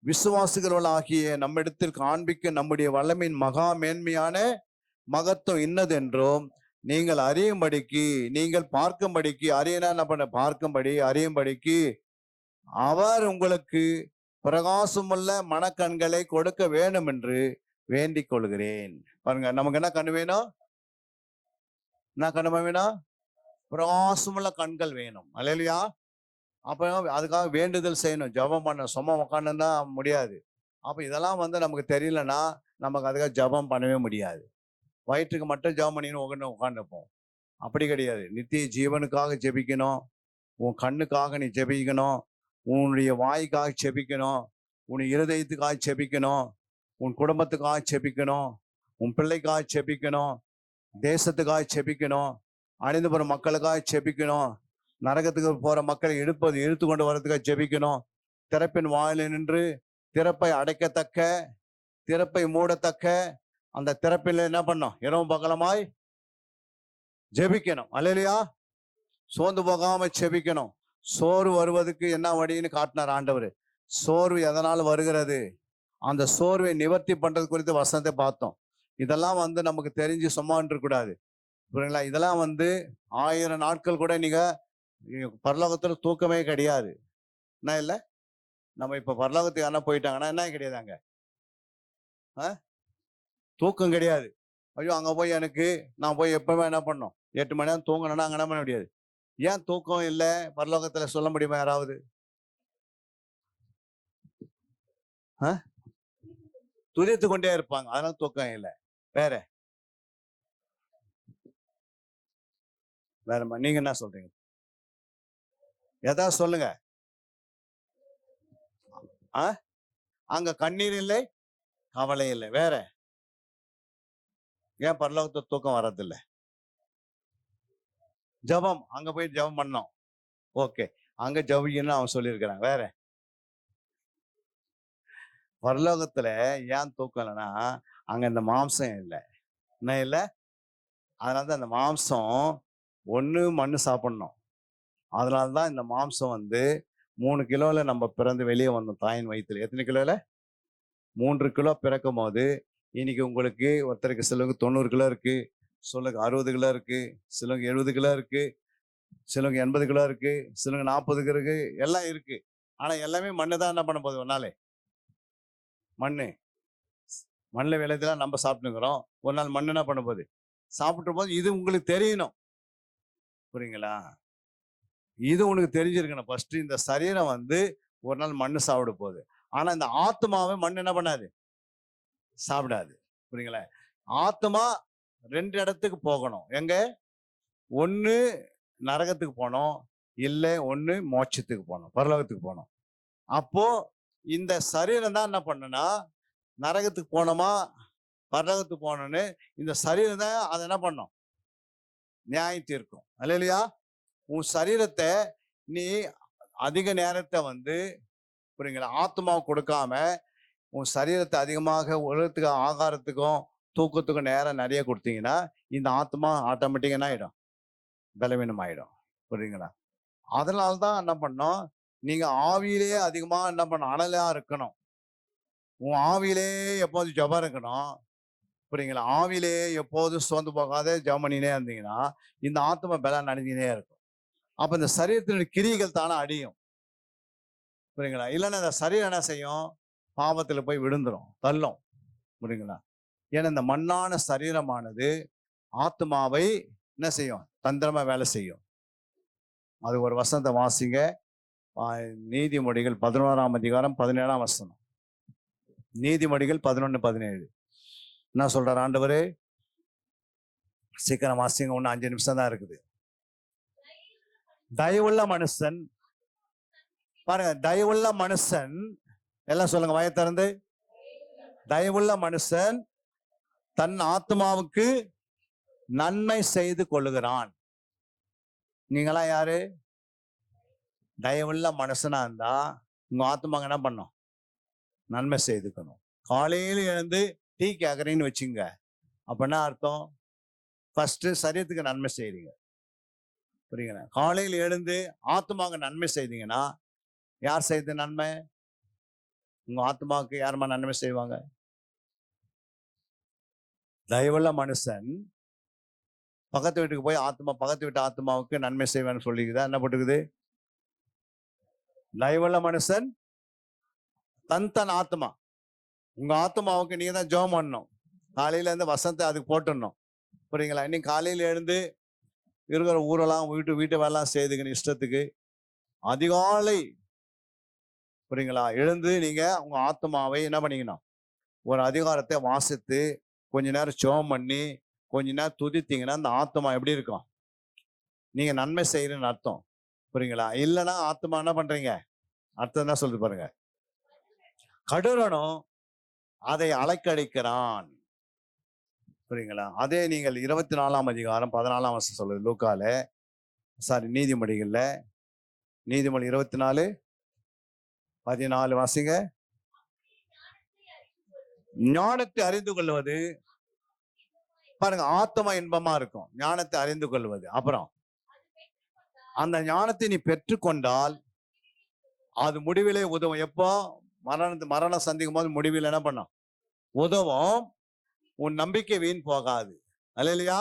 விசுவாசிகளோடாகிய நம்மிடத்தில் காண்பிக்க நம்முடைய வல்லமையின் மகா மேன்மையான மகத்துவம் இன்னதென்றும் நீங்கள் அறியும்படிக்கு, நீங்கள் பார்க்கும்படிக்கு, அறியும்படிக்கு அவர் உங்களுக்கு பிரகாசமுள்ள மனக்கண்களை கொடுக்க வேண்டும் என்று வேண்டிக் கொள்கிறேன். பாருங்க, நமக்கு என்ன கண்ணு வேணும்? என்ன கண்ணு வேணும்? பிரகாசமுள்ள கண்கள் வேணும். அல்லேலூயா. அப்ப அதுக்காக வேண்டுதல் செய்யணும், ஜெபம் பண்ண. சும்மா உட்காந்துன்னா முடியாது. அப்ப இதெல்லாம் வந்து நமக்கு தெரியலன்னா நமக்கு அதுக்காக ஜெபம் பண்ணவே முடியாது. வயிற்றுக்கு மட்டும் ஜெபம் பண்ணின்னு உட்காந்துப்போம். அப்படி கிடையாது. நித்திய ஜீவனுக்காக ஜெபிக்கணும். உன் கண்ணுக்காக நீ ஜெபிக்கணும். உன்னுடைய வாய்க்காக ஜெபிக்கணும். உன் இருதயத்துக்காக ஜெபிக்கணும். உன் குடும்பத்துக்காக ஜெபிக்கணும். உன் பிள்ளைக்காக ஜெபிக்கணும். தேசத்துக்காக ஜெபிக்கணும். அழிந்து போற மக்களுக்காக ஜெபிக்கணும். நரகத்துக்கு போற மக்களை இழுத்து கொண்டு வர்றதுக்காக ஜெபிக்கணும். திறப்பின் வாயில நின்று திறப்பை அடைக்கத்தக்க, திறப்பை மூடத்தக்க அந்த திறப்பில் என்ன பண்ணும்? இரவும் பகலமாய் ஜெபிக்கணும். அல்லேலூயா. சோர்ந்து போகாம ஜெபிக்கணும். சோர்வு வருவதுக்கு என்ன வழின்னு காட்டினார் ஆண்டவர். சோர்வு எதனால் வருகிறது? அந்த சோர்வை நிவர்த்தி பண்றது குறித்து வசனத்தை பார்த்தோம். இதெல்லாம் வந்து நமக்கு தெரிஞ்சு சும்மா இருக்கக்கூடாது. புரியுங்களா? இதெல்லாம் வந்து 1000 நாட்கள் கூட நீங்க பரலோகத்துல தூக்கமே கிடையாது. என்ன இல்லை? நம்ம இப்ப பரலோகத்துக்கு என்ன போயிட்டாங்கன்னா என்ன கிடையாது, அங்க தூக்கம் கிடையாது. ஐயோ, அங்க போய் நான் போய் எப்பவுமே என்ன பண்ணோம்? 8 மணி நேரம் தூங்கணும்னா அங்க என்ன பண்ண முடியாது. ஏன் தூக்கம் இல்லை பரலோகத்துல? சொல்ல முடியுமா யாராவது? துதித்து கொண்டே இருப்பாங்க, அதனால தூக்கம் இல்லை. வேற நீங்க என்ன சொல்றீங்க? ஏதாவது சொல்லுங்க. அங்க கண்ணீர் இல்லை, கவலை இல்லை. வேற ஏன் பரலோகத்தை தூக்கம் வர்றதில்லை? ஜபம், அங்க போய் ஜபம் பண்ணோம். ஓகே, அங்க ஜபிக்கணும்னு அவன் சொல்லியிருக்கிறான். வேற பரலோகத்துல ஏன் தூக்கம் இல்லைன்னா அங்க இந்த மாம்சம் இல்லை. என்ன இல்லை? அதனாலதான் இந்த மாம்சம் ஒண்ணு மண்ணு சாப்பிடணும். அதனாலதான் இந்த மாம்சம் 3 கிலோல நம்ம பிறந்து வெளியே வந்தோம் தாயின் வயிற்றுல. எத்தனை கிலோல? 3 கிலோ பிறக்கும் போது இன்னைக்கு உங்களுக்கு ஒருத்தருக்கு சிலவங்க 90 கிலோ இருக்கு, சிலவங்க 60 கிலோ இருக்கு, சிலவங்க 70 கிலோ இருக்கு, சிலவங்க 80 கிலோ இருக்கு, சிலவங்க 40 கிலோ இருக்கு, எல்லாம் இருக்கு. ஆனா எல்லாமே மண்ணு தான் என்ன பண்ண போகுது ஒரு நாள்? மண்ணு. மண்ணில் விளையதெல்லாம் நம்ம சாப்பிட்டுக்கிறோம். ஒரு நாள் மண்ணு என்ன பண்ண போகுது? சாப்பிட்ட போது இது உங்களுக்கு தெரியணும். புரியுங்களா? இது உனக்கு தெரிஞ்சிருக்கணும். ஃபர்ஸ்ட் இந்த சரீரம் ஒரு நாள் மண்ணு சாப்பிட போகுது. ஆனா இந்த ஆத்மாவை மண் என்ன பண்ணாது? சாப்பிடாது. புரியுங்களா? ஆத்மா 2 இடத்துக்கு போகணும். எங்க? ஒண்ணு நரகத்துக்கு போனோம், இல்ல ஒண்ணு மோட்சத்துக்கு போனோம், பரலோகத்துக்கு போனோம். அப்போ இந்த சரீரம் தான் என்ன பண்ணுனா, நரகத்துக்கு போனோமா பரலோகத்துக்கு போனோன்னு இந்த சரீரம் தான் அதை என்ன பண்ணும்? நியாயம் தீர்க்கும். அல்லேலூயா. உன் சரீரத்தை நீ அதிக நேரத்தை புரியுங்களா ஆத்மாவுக்கு கொடுக்காம உன் சரீரத்தை அதிகமாக உலகத்துக்கு ஆகாரத்துக்கும் தூக்கத்துக்கும் நேரம் நிறைய கொடுத்தீங்கன்னா இந்த ஆத்மா ஆட்டோமேட்டிக்கா என்ன ஆயிடும்? பலவீனம் ஆயிடும். புரியுங்களா? அதனால்தான் என்ன பண்ணோம், நீங்க ஆவியிலேயே அதிகமா என்ன பண்ணணும்? அனலா இருக்கணும். உன் ஆவியிலே எப்போதும் ஜெபம் இருக்கணும். புரியுங்களா? ஆவியிலே எப்போதும் சோர்ந்து போகாத ஜெபம் பண்ணினே இருந்தீங்கன்னா இந்த ஆத்மா பலம் அடைஞ்சினே இருக்கும். அப்ப இந்த சரீரத்தினுடைய கிரிகள் தானே அடியும். புரியுங்களா? இல்லைன்னா இந்த சரீரம் என்ன செய்யும்? பாவத்துல போய் விழுந்துரும், தள்ளும். புரியுங்களா? ஏன்னா இந்த மண்ணான சரீரமானது ஆத்மாவை என்ன செய்யும்? தந்திரமா வேலை செய்யும். அது ஒரு வசனத்தை வாசிங்க. நீதிமொழிகள் 11ஆம் அதிகாரம் 17ஆம் வசனம். நீதிமொழிகள் 11:17. என்ன சொல்றாரு ஆண்டவரே? சீக்கிரம் வாசிங்க, ஒண்ணு 5 நிமிஷம் தான் இருக்குது. தயவுள்ள மனுஷன், பாருங்க, தயவுள்ள மனுஷன், எல்லாம் சொல்லுங்க வாயை திறந்து. தயவுள்ள மனுஷன் தன் ஆத்மாவுக்கு நன்மை செய்து கொள்ளுகிறான். நீங்களாம் யாரு? தயவுள்ள மனுஷனா இருந்தா உங்க ஆத்மாங்க என்ன பண்ணும்? நன்மை செய்துக்கணும். காலையில எழுந்து டீ கேக்குறீங்கன்னு வச்சுங்க, அப்ப என்ன அர்த்தம்? ஃபர்ஸ்ட் சரீரத்துக்கு நன்மை செய்றீங்க. புரியுங்களா? காலையில் எழுந்து ஆத்மாவுக்கு நன்மை செய்தீங்கன்னா யார் செய்த நன்மை? உங்க ஆத்மாவுக்கு யாருமா நன்மை செய்வாங்க? தயவுள்ள மனுஷன் பக்கத்து வீட்டுக்கு போய் பக்கத்து வீட்டு ஆத்மாவுக்கு நன்மை செய்வேன்னு சொல்லிக்குதா? என்ன போட்டுக்குது? தயவுள்ள மனுஷன் தன் ஆத்மா. உங்க ஆத்மாவுக்கு நீங்க தான் ஜெபம் பண்ணணும். காலையில இருந்து வசனத்தை அதுக்கு போட்டுடணும். புரியுங்களா? இன்னைக்கு காலையில எழுந்து இருக்கிற ஊரெல்லாம் வீட்டு வேலைலாம் செய்துக்கணும் இஷ்டத்துக்கு. அதிகாலை புரியுங்களா எழுந்து நீங்க உங்க ஆத்மாவை என்ன பண்ணிக்கணும்? ஒரு அதிகாரத்தை வாசித்து கொஞ்ச நேரம் ஜெபம் பண்ணி கொஞ்ச நேரம் துதித்தீங்கன்னா அந்த ஆத்மா எப்படி இருக்கும்? நீங்க நன்மை செய்யறன்னு அர்த்தம். புரியுங்களா? இல்லைன்னா ஆத்மா என்ன பண்றீங்க? அர்த்தம் என்ன சொல்லுது பாருங்க. கடுரனும் அதை அலைக்கழிக்கிறான். புரியுங்களா? அதே நீங்கள் 24ஆம் அதிகாரம் 14ஆம் வசனம் சொல்லுது லூக்கால, நீதிமொழிகள்ல. நீதிமொழி 24:14 வாசிங்க. ஞானத்தை அறிந்து கொள்வது, பாருங்க, ஆத்மா இன்பமா இருக்கும் ஞானத்தை அறிந்து கொள்வது. அப்புறம் அந்த ஞானத்தை நீ பெற்றுக்கொண்டால் அது முடிவிலே உதவும். எப்போ? மரணம் சந்திக்கும் போது முடிவில் என்ன பண்ணும்? உதவும். உன் நம்பிக்கை வீண் போகாது. அல்லேலூயா.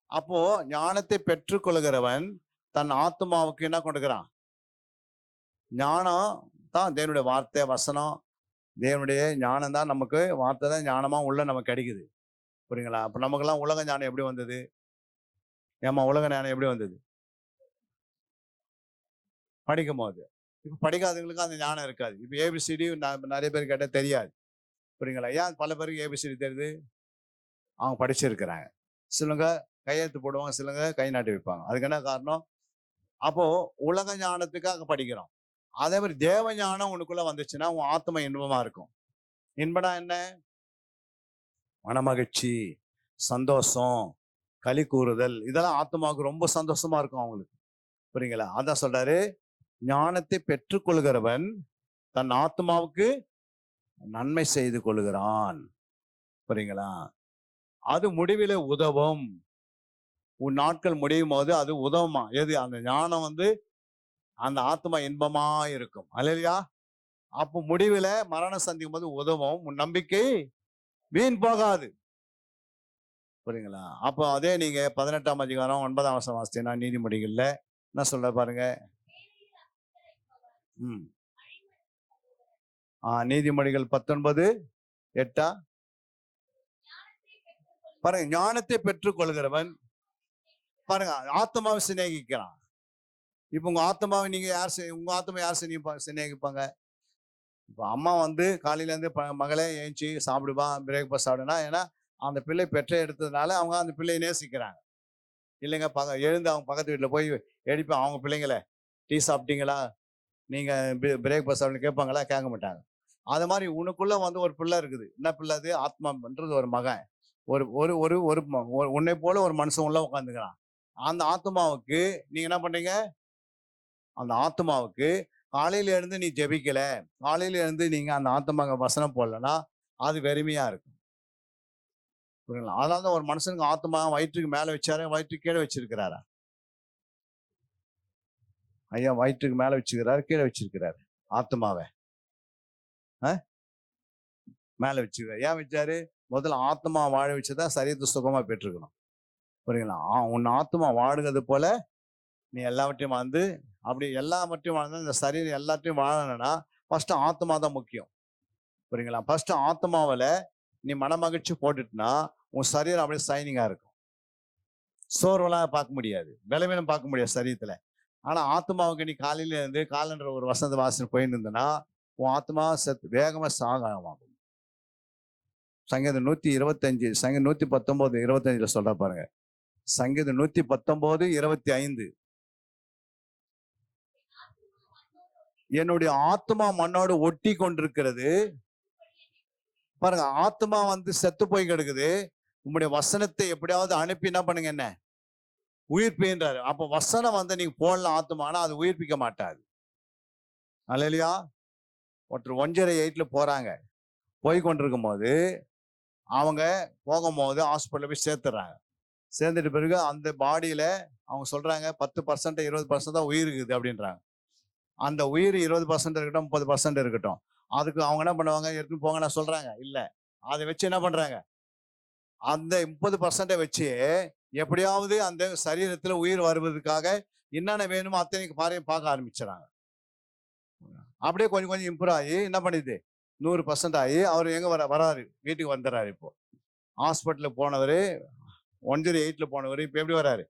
அப்போ ஞானத்தை பெற்றுக்கொள்கிறவன் தன் ஆத்மாவுக்கு என்ன கொடுக்கிறான்? ஞானம் தான் தேவனுடைய வார்த்தை, வசனம். தேவனுடைய ஞானம் தான் நமக்கு, வார்த்தை தான் ஞானமா உள்ள நமக்கு கிடைக்குது. புரியுங்களா? அப்ப நமக்கெல்லாம் உலக ஞானம் எப்படி வந்தது? ஏமா உலக ஞானம் எப்படி வந்தது? படிக்கும் போது. இப்ப படிக்காதவங்களுக்கு அந்த ஞானம் இருக்காது. இப்ப ஏபிசிடி நிறைய பேர் கேட்டா தெரியாது. புரியுங்களா? ஏன் பல பேருக்கு ஏபிசிடி தெரியுது? அவங்க படிச்சிருக்கிறாங்க. சிலவங்க கையெழுத்து போடுவாங்க, சிலவங்க கை நாட்டி வைப்பாங்க. அதுக்கு என்ன காரணம்? அப்போ உலக ஞானத்துக்காக படிக்கிறோம். அதே மாதிரி தேவ ஞானம் உனக்குள்ள வந்துச்சுன்னா உன் ஆத்மா இன்பமா இருக்கும். இன்பனா என்ன? மனமகிழ்ச்சி, சந்தோஷம், களி கூறுதல், இதெல்லாம் ஆத்மாவுக்கு ரொம்ப சந்தோஷமா இருக்கும் அவங்களுக்கு. புரியுங்களா? அதான் சொல்றாரு, ஞானத்தை பெற்றுக்கொள்கிறவன் தன் ஆத்மாவுக்கு நன்மை செய்து கொள்கிறான். புரியுங்களா? அது முடிவில உதவும். உன் நாட்கள் முடியும் போது அது உதவுமா? எது? அந்த ஞானம் அந்த ஆத்மா இன்பமா இருக்கும். அல்லேலூயா. அப்போ முடிவில மரணம் சந்திக்கும் போது உதவும். உன் நம்பிக்கை வீண் போகாது. புரியுங்களா? அப்போ அதே நீங்க 18ஆம் அதிகாரம் 9ஆம் வசனம் வாசித்தீங்கன்னா நீதிமொழிகள்ல என்ன சொல்ற பாருங்க. நீதிமொழிகள் 19:8 பாருங்க. ஞானத்தை பெற்றுக் கொள்கிறவன் பாருங்க ஆத்மாவை சிநேகிக்கிறான். இப்ப உங்க ஆத்மாவை நீங்க உங்க ஆத்மா யார் சிநேகிப்பாங்க? இப்ப அம்மா காலையில இருந்து மகளே ஏஞ்சி சாப்பிடுவா, பிரேக்ஃபாஸ்ட் சாப்பிடுனா, ஏன்னா அந்த பிள்ளை பெற்ற எடுத்ததுனால அவங்க அந்த பிள்ளையை நேசிக்கிறாங்க. இல்லைங்க எழுந்து அவங்க பக்கத்து வீட்டுல போய் எழுப்பி அவங்க பிள்ளைங்களை டீ சாப்பிட்டீங்களா, நீங்க பிரேக்ஃபாஸ்ட் சாப்பிட்டு கேட்பாங்களா? கேட்க மாட்டாங்க. அது மாதிரி உனக்குள்ள ஒரு பிள்ளை இருக்குது. என்ன பிள்ளை அது? ஆத்மான்றது ஒரு மகன். ஒரு ஒரு ஒரு ஒரு உன்னை போல ஒரு மனுஷன் உள்ள உட்காந்துக்கிறான். அந்த ஆத்மாவுக்கு நீங்க என்ன பண்றீங்க? அந்த ஆத்மாவுக்கு காலையில இருந்து நீ ஜெபிக்கல, காலையில இருந்து நீங்க அந்த ஆத்மாங்க வசனம் போடலன்னா அது வெறுமையா இருக்கும். புரியுங்களா? அதனால ஒரு மனுஷனுக்கு ஆத்மா வயிற்றுக்கு மேல வச்சாரு, வயிற்றுக்கு கீழே வச்சிருக்கிறாரா? ஐயா வயிற்றுக்கு மேல வச்சுக்கிறாரு, கீழே வச்சிருக்கிறாரு ஆத்மாவை? மேல வச்சுக்கிறார். ஏன் வச்சாரு? முதல்ல ஆத்மா வாழ வச்சுதான் சரீரத்தை சுகமா பெற்றுக்கணும். புரியுங்களா? உன் ஆத்மா வாழுகிறது போல நீ எல்லாவற்றையும் அப்படி எல்லாவற்றையும் வாழ்ந்தா இந்த சரீரம் எல்லாத்தையும் வாழணும்னா ஃபர்ஸ்ட் ஆத்மா தான் முக்கியம். புரியுங்களா? ஃபர்ஸ்ட் ஆத்மாவில நீ மனமகிழ்ச்சி போட்டுட்டுனா உன் சரீரம் அப்படியே சைனிங்கா இருக்கும். சோர்வெல்லாம் பார்க்க முடியாது, பலவீனம் பார்க்க முடியாது சரீரத்துல. ஆனா ஆத்மாவுக்கு நீ காலையில இருந்து காலன்ற ஒரு வசந்த வாசனை போயிட்டு இருந்தனா உன் ஆத்மா வேகமா சாகமாகும். சங்கீதம் 125 சங்கீதம் 119:25 சொல்ற பாருங்க. சங்கீதம் 119:25 என்னுடைய ஆத்மா மண்ணோடு ஒட்டி கொண்டிருக்கிறது. பாருங்க, ஆத்மா செத்து போய் கிடக்குது. உங்களுடைய வசனத்தை எப்படியாவது அனுப்பி என்ன பண்ணுங்க, என்ன உயிர்ப்பின்றாரு. அப்ப வசனம் நீங்க போடலாம் ஆத்மானா அது உயிர்ப்பிக்க மாட்டாது. அல்லேலூயா. ஒருத்தர் 108 போறாங்க. போய் கொண்டிருக்கும் போது அவங்க போகும்போது ஹாஸ்பிட்டல் போய் சேர்த்துறாங்க. சேர்ந்துட்டு பிறகு அந்த பாடியில அவங்க சொல்றாங்க 10% 20% தான் உயிர் இருக்குது அப்படின்றாங்க. அந்த உயிர் 20% இருக்கட்டும், 30% இருக்கட்டும், அதுக்கு அவங்க என்ன பண்ணுவாங்க? எடுத்துன்னு போங்க நான் சொல்றாங்க. இல்ல, அதை வச்சு என்ன பண்றாங்க? அந்த 30% வச்சு எப்படியாவது அந்த சரீரத்துல உயிர் வருவதற்காக என்னென்ன வேணுமோ அத்தனைக்கு பார்க்க ஆரம்பிச்சுறாங்க. அப்படியே கொஞ்சம் கொஞ்சம் இம்ப்ரூவ் ஆகி என்ன பண்ணிது 100% ஆகி அவர் எங்க வராரு? வீட்டுக்கு வந்துடுறாரு. இப்போ ஹாஸ்பிட்டலுக்கு போனவர் 108 போனவர் இப்போ எப்படி வராரு?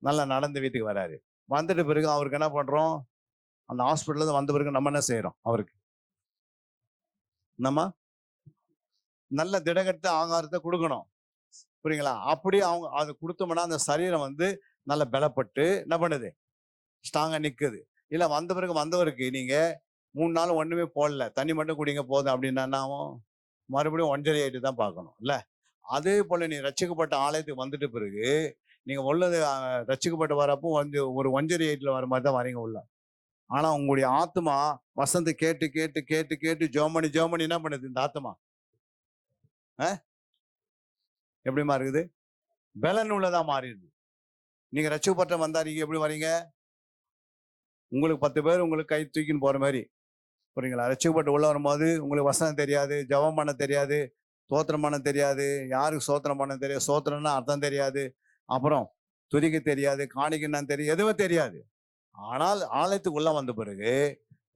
நல்லா நடந்து வீட்டுக்கு வராரு. வந்துட்டு பிறகு அவருக்கு என்ன பண்றோம்? அந்த ஹாஸ்பிட்டல்ல இருந்து வந்த பிறகு நம்ம என்ன செய்யறோம்? அவருக்கு நம்ம நல்ல திடகட்ட ஆகாரத்தை கொடுக்கணும். புரியுங்களா? அப்படி அவங்க அது கொடுத்தோம்னா அந்த சரீரம் நல்ல பலப்பட்டு என்ன பண்ணுது? ஸ்ட்ராங்கா நிக்குது. இல்ல வந்த பிறகு வந்தவருக்கு நீங்க 3 நாள் ஒண்ணுமே போடல, தண்ணி மட்டும் குடிங்க போதும் அப்படின்னா என்ன ஆகும்? மறுபடியும் 108 தான் பார்க்கணும் இல்ல? அதே போல நீ ரட்சிக்கப்பட்ட ஆலயத்துக்கு வந்துட்டு பிறகு நீங்க உள்ளது ரட்சிக்கப்பட்டு வரப்போ ஒரு 108 வர மாதிரி தான் வரீங்க உள்ள. ஆனா உங்களுடைய ஆத்மா வசந்த் கேட்டு கேட்டு கேட்டு கேட்டு ஜோமணி என்ன பண்ணுது? இந்த ஆத்மா எப்படிமா இருக்குது? பலன் உள்ளதா மாறிடுது. நீங்க ரட்சிக்கப்பட்ட வந்தாரீங்க எப்படி வரீங்க? உங்களுக்கு 10 பேர் உங்களுக்கு கை தூக்கின்னு போற மாதிரி. புரியுங்களா? ரட்சிக்கப்பட்டு உள்ள வரும்போது உங்களுக்கு வசனம் தெரியாது, ஜெபம் பண்ண தெரியாது, சோத்திரம் பண்ண தெரியாது, யாருக்கு சோத்திரம் பண்ண தெரியாது, சோத்திரம்னா அர்த்தம் தெரியாது, அப்புறம் துதிக்க தெரியாது, காணிக்கன்னு தெரியும், எதுவுமே தெரியாது. ஆனால் ஆலயத்துக்கு உள்ள வந்த பிறகு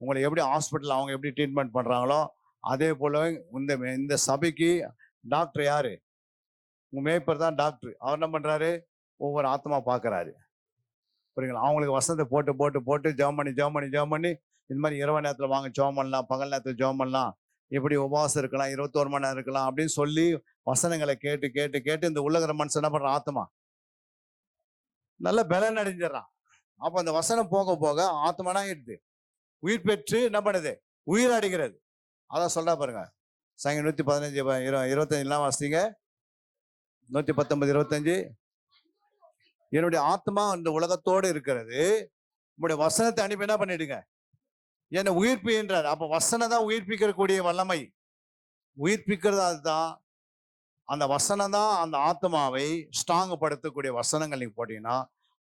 உங்களை எப்படி ஹாஸ்பிட்டல் அவங்க எப்படி ட்ரீட்மெண்ட் பண்றாங்களோ அதே போல இந்த சபைக்கு டாக்டர் யாரு? உங்க மேய்ப்பர் தான் டாக்டர். அவர் என்ன பண்றாரு? ஒவ்வொரு ஆத்மா பாக்குறாரு. புரியுங்களா? அவங்களுக்கு வசனத்தை போட்டு போட்டு போட்டு ஜெபம் பண்ணி இந்த மாதிரி இரவு நேரத்துல வாங்க ஜெபம் பண்ணலாம், பகல் நேரத்துல ஜெபம் பண்ணலாம், எப்படி உபவாசம் இருக்கலாம், 21 மணி நேரம் இருக்கலாம் அப்படின்னு சொல்லி வசனங்களை கேட்டு கேட்டு கேட்டு இந்த உள்ளகிற மனுஷன் என்ன பண்றான்? ஆத்மா நல்ல பலன் அடைஞ்சிடறான். அப்ப அந்த வசனம் போக போக ஆத்மானா ஆயிடுது, உயிர் பெற்று என்ன பண்ணுது? உயிர் அடைகிறது. அதான் சொல்றா பாருங்க. சங்கீதம் 115 25 வாசிங்க. 119 25 என்னுடைய ஆத்மா இந்த உலகத்தோடு இருக்கிறது, உங்களுடைய வசனத்தை அனுப்பி என்ன பண்ணிடுங்க, என்னை உயிர்ப்பின்றார். அப்ப வசனம் தான் உயிர்ப்பிக்கக்கூடிய வல்லமை. உயிர்ப்பிக்கிறது அதுதான். அந்த வசனம் தான் அந்த ஆத்மாவை ஸ்ட்ராங் படுத்தக்கூடிய வசனங்கள் நீங்க போட்டீங்கன்னா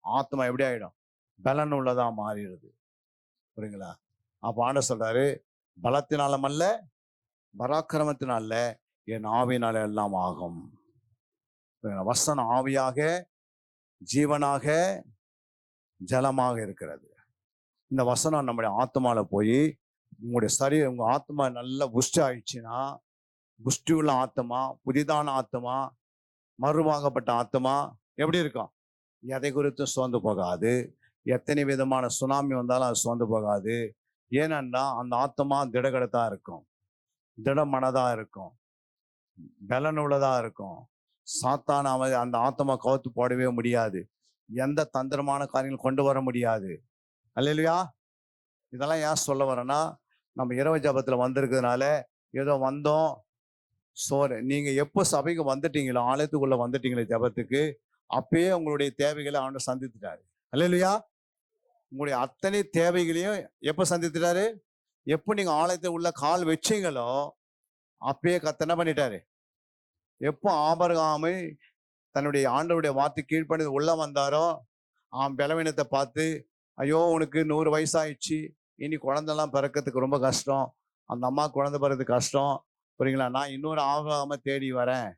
ஆத்மா எப்படி ஆயிடும், பலன் உள்ளதா மாறிடுது. புரியுங்களா? அப்ப ஆண்டவர் சொல்றாரு, பலத்தினாலும் அல்ல பராக்கிரமத்தினால என் ஆவியினால எல்லாம் ஆகும். வசனம் ஆவியாக ஜீவனாக ஜலமாக இருக்கிறது. இந்த வசனம் நம்முடைய ஆத்மால போய் உங்களுடைய சரீரம், உங்க ஆத்மா நல்லா புஷ்டி ஆயிடுச்சுன்னா, புஷ்டி உள்ள ஆத்மா, புதிதான ஆத்மா, மறுவாங்கப்பட்ட ஆத்மா எப்படி இருக்கும்? எதை குறித்தும் சோர்ந்து போகாது. எத்தனை விதமான சுனாமி வந்தாலும் அது சோர்ந்து போகாது. ஏனென்னா அந்த ஆத்மா திடகடத்தா இருக்கும், திடமனதா இருக்கும், பலன் உள்ளதா இருக்கும். சாத்தான அந்த ஆத்மா கவுத்து போடவே முடியாது. எந்த தந்திரமான காரியங்கள் கொண்டு வர முடியாது. அல்லேலூயா. இதெல்லாம் ஏன் சொல்ல வரேன்னா, நம்ம இரவு ஜபத்துல வந்திருக்கிறதுனால ஏதோ வந்தோம் சோறு. நீங்க எப்போ சபைக்கு வந்துட்டீங்களோ, ஆலயத்துக்குள்ள வந்துட்டீங்களே ஜபத்துக்கு, அப்பயே உங்களுடைய தேவைகளை ஆண்டவர் சந்தித்துட்டாரு. அல்லேலூயா. உங்களுடைய அத்தனை தேவைகளையும் எப்போ சந்தித்துட்டாரு? எப்போ நீங்க ஆலயத்தை உள்ள கால் வச்சீங்களோ அப்பயே கர்த்தர் என்ன பண்ணிட்டாரு? எப்போ ஆபிரகாமை தன்னுடைய ஆண்டவருடைய வார்த்தை கீழ்ப்படி உள்ள வந்தாரோ, பலவீனத்தை பார்த்து, ஐயோ உனக்கு 100 வயசாயிடுச்சு, இனி குழந்தைலாம் பிறக்கிறதுக்கு ரொம்ப கஷ்டம், அந்த அம்மா குழந்தை பிறக்கிறதுக்கு கஷ்டம், புரியுங்களா, நான் இன்னொரு ஆபிரகாமை தேடி வரேன்,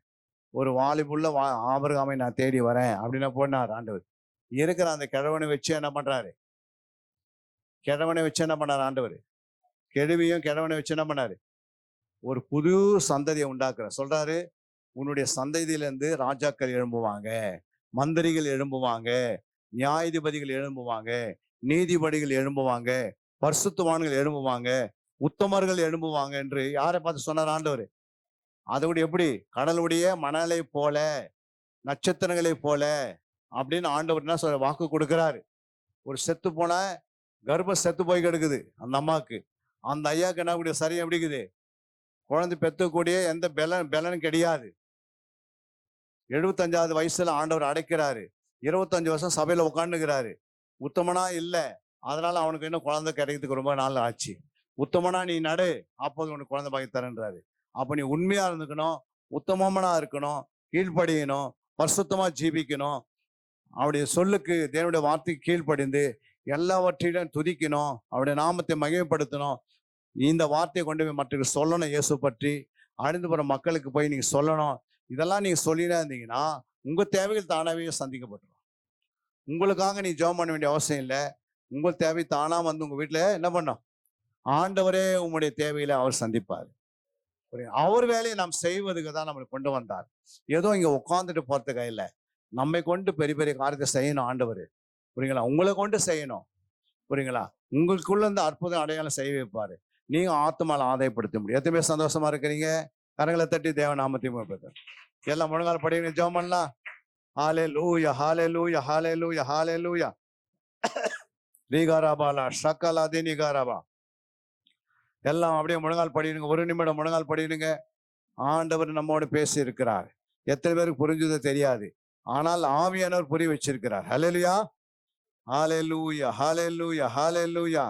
ஒரு வாலிபுள்ள ஆபிரகாமை நான் தேடி வரேன் அப்படின்னு போனார் ஆண்டவர். இருக்கிற அந்த கிழவனை வச்சு என்ன பண்றாரு? கிழவனை வச்சு என்ன பண்ணார் ஆண்டவர்? கெழுவியும் கிழவனை வச்சு என்ன பண்ணாரு? ஒரு புது சந்ததியை உண்டாக்குற சொல்றாரு. உன்னுடைய சந்ததியிலிருந்து ராஜாக்கள் எழும்புவாங்க, மந்திரிகள் எழும்புவாங்க, நியாயாதிபதிகள் எழும்புவாங்க, நீதிபதிகள் எழும்புவாங்க, பரிசுத்தவான்கள் எழும்புவாங்க, உத்தமர்கள் எழும்புவாங்க என்று யாரை பார்த்து சொன்னார் ஆண்டவர்? அதோட எப்படி? கடலுடைய மணலை போல, நட்சத்திரங்களை போல அப்படின்னு ஆண்டவர் என்ன சொல்ற வாக்கு கொடுக்கிறாரு. ஒரு செத்து போன கர்ப்பம் செத்து போய் கிடக்குது அந்த அம்மாவுக்கு. அந்த ஐயாவுக்கு என்ன கூடிய சரி எப்படி இருக்குது? குழந்தை பெற்றக்கூடிய எந்த பலனும் கிடையாது. 75வது வயசுல ஆண்டவர் அடைக்கிறாரு. 25 வருஷம் சபையில உட்காந்துக்கிறாரு. உத்தமனா இல்லை, அதனால அவனுக்கு இன்னும் குழந்தை கிடைக்கிறதுக்கு ரொம்ப நாள் ஆச்சு. உத்தமனா நீ நடு, அப்போது உனக்கு குழந்தை பாக்கி தரேன்றாரு. அப்ப நீ உண்மையா இருந்துக்கணும், உத்தமனா இருக்கணும், கீழ்ப்படியணும், பரிசுத்தமா ஜீவிக்கணும், அவருடைய சொல்லுக்கு தேவனுடைய வார்த்தைக்கு கீழ்ப்படிந்து எல்லாவற்றிலும் துதிக்கணும், அவருடைய நாமத்தை மகிமைப்படுத்தணும். இந்த வார்த்தையை கொண்டு போய் மற்றவர்கள் சொல்லணும். இயேசு பற்றி அழிந்து போற மக்களுக்கு போய் நீங்க சொல்லணும். இதெல்லாம் நீங்க சொல்லினா இருந்தீங்கன்னா உங்க தேவைகள் தானாவே சந்திக்கப்பட்டுரும். உங்களுக்காக நீ ஜெபம் பண்ண வேண்டிய அவசியம் இல்லை. உங்கள் தேவை தானா வந்து உங்க வீட்டுல என்ன பண்ணும்? ஆண்டவரே உங்களுடைய தேவையில அவர் சந்திப்பார். அவர் வேலையை நாம் செய்வதுக்கு தான் நம்மளை கொண்டு வந்தார். ஏதோ இங்க உட்காந்துட்டு போறதுக்காக இல்லை, நம்மை கொண்டு பெரிய பெரிய காரியத்தை செய்யணும் ஆண்டவர். புரியுங்களா? உங்களை கொண்டு செய்யணும். புரியுங்களா? உங்களுக்குள்ள இருந்து அற்புதம் அடையாளம் செய்ய வைப்பாரு. நீங்க ஆத்மால ஆதாயப்படுத்த முடியும். எத்தனை பேர் சந்தோஷமா இருக்கிறீங்க? கரங்களை தட்டி தேவ நாமத்தையும் எல்லாம் முழங்கால் படிங்க, ஜெபம் பண்ணலாம். ஹல்லேலூயா, ஹல்லேலூயா, ஹல்லேலூயா, ஹல்லேலூயா. ரீகாராபாலா ஷக்கலா தினிகாராபா. எல்லாம் அப்படியே முழங்கால் படிடுங்க. 1 நிமிடம் முழங்கால் படிடுங்க. ஆண்டவர் நம்மோடு பேசி இருக்கிறார். எத்தனை பேருக்கு புரிஞ்சது தெரியாது, ஆனால் ஆவியானவர் புரிய வச்சிருக்கிறார். ஹல்லேலூயா, ஹல்லேலூயா, ஹல்லேலூயா, ஹல்லேலூயா.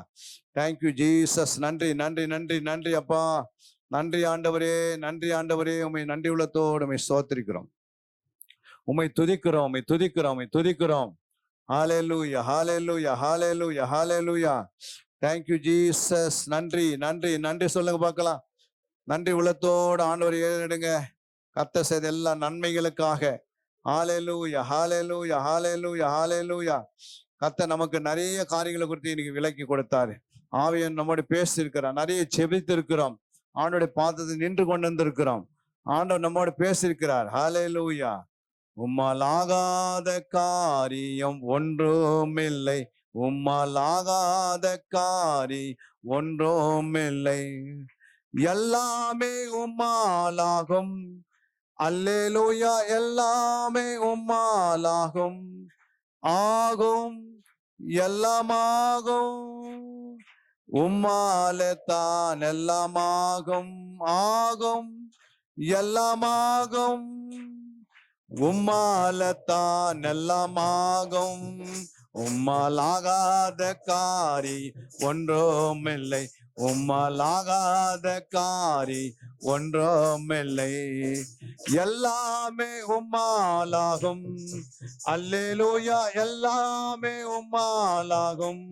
Thank you Jesus. நன்றி நன்றி நன்றி நன்றி அப்பா. நன்றி ஆண்டவரே, நன்றி ஆண்டவரே. உம்மை நன்றி உள்ளத்தோடு உம்மை ஸ்தோத்திரிக்கிறோம், உம்மை துதிக்கிறோம், உம்மை துதிக்கிறோம், உம்மை துதிக்கிறோம். ஹல்லேலூயா, ஹல்லேலூயா, ஹல்லேலூயா, ஹல்லேலூயா. Thank you Jesus. நன்றி நன்றி நன்றி சொல்லுங்க பார்க்கலாம். நன்றி உள்ளத்தோடு ஆண்டவர் ஏறிடுங்க. கர்த்தர் செய்த எல்லா நன்மைகளுக்காக. ஹல்லேலூயா, ஹல்லேலூயா, ஹல்லேலூயா, ஹல்லேலூயா. கர்த்தர் நமக்கு நிறைய காரியங்களை குறித்து இன்னைக்கு விளக்கி கொடுத்தாரு. ஆவியன் நம்மோடு பேசி இருக்கிறார். நிறைய செபித்து இருக்கிறோம். ஆண்டோடைய பாதத்தை நின்று கொண்டு வந்திருக்கிறோம். ஆண்டவர் நம்மோடு பேசியிருக்கிறார். ஹல்லேலூயா. உம்மால் ஆகாத காரியம் ஒன்றுமில்லை, உம்மால் ஆகாத காரியம் ஒன்றுமில்லை, எல்லாமே உம்மாலாகும். அல்லேலூயா. எல்லாமே உம்மாலாகும், ஆகும், எல்லாமாகும். உம்மாலத்தான் எல்லாமாகும், ஆகும், எல்லாமாகும். உம்மாலத்தான் எல்லாமாகும், உம்மாலாகாத காரி ஒன்றுமில்லை, உம்மாலாகாத காரி ஒன்றுமில்லை. எல்லாமே உம்மாலாகும், அல்லேலூயா, எல்லாமே உம்மாலாகும்.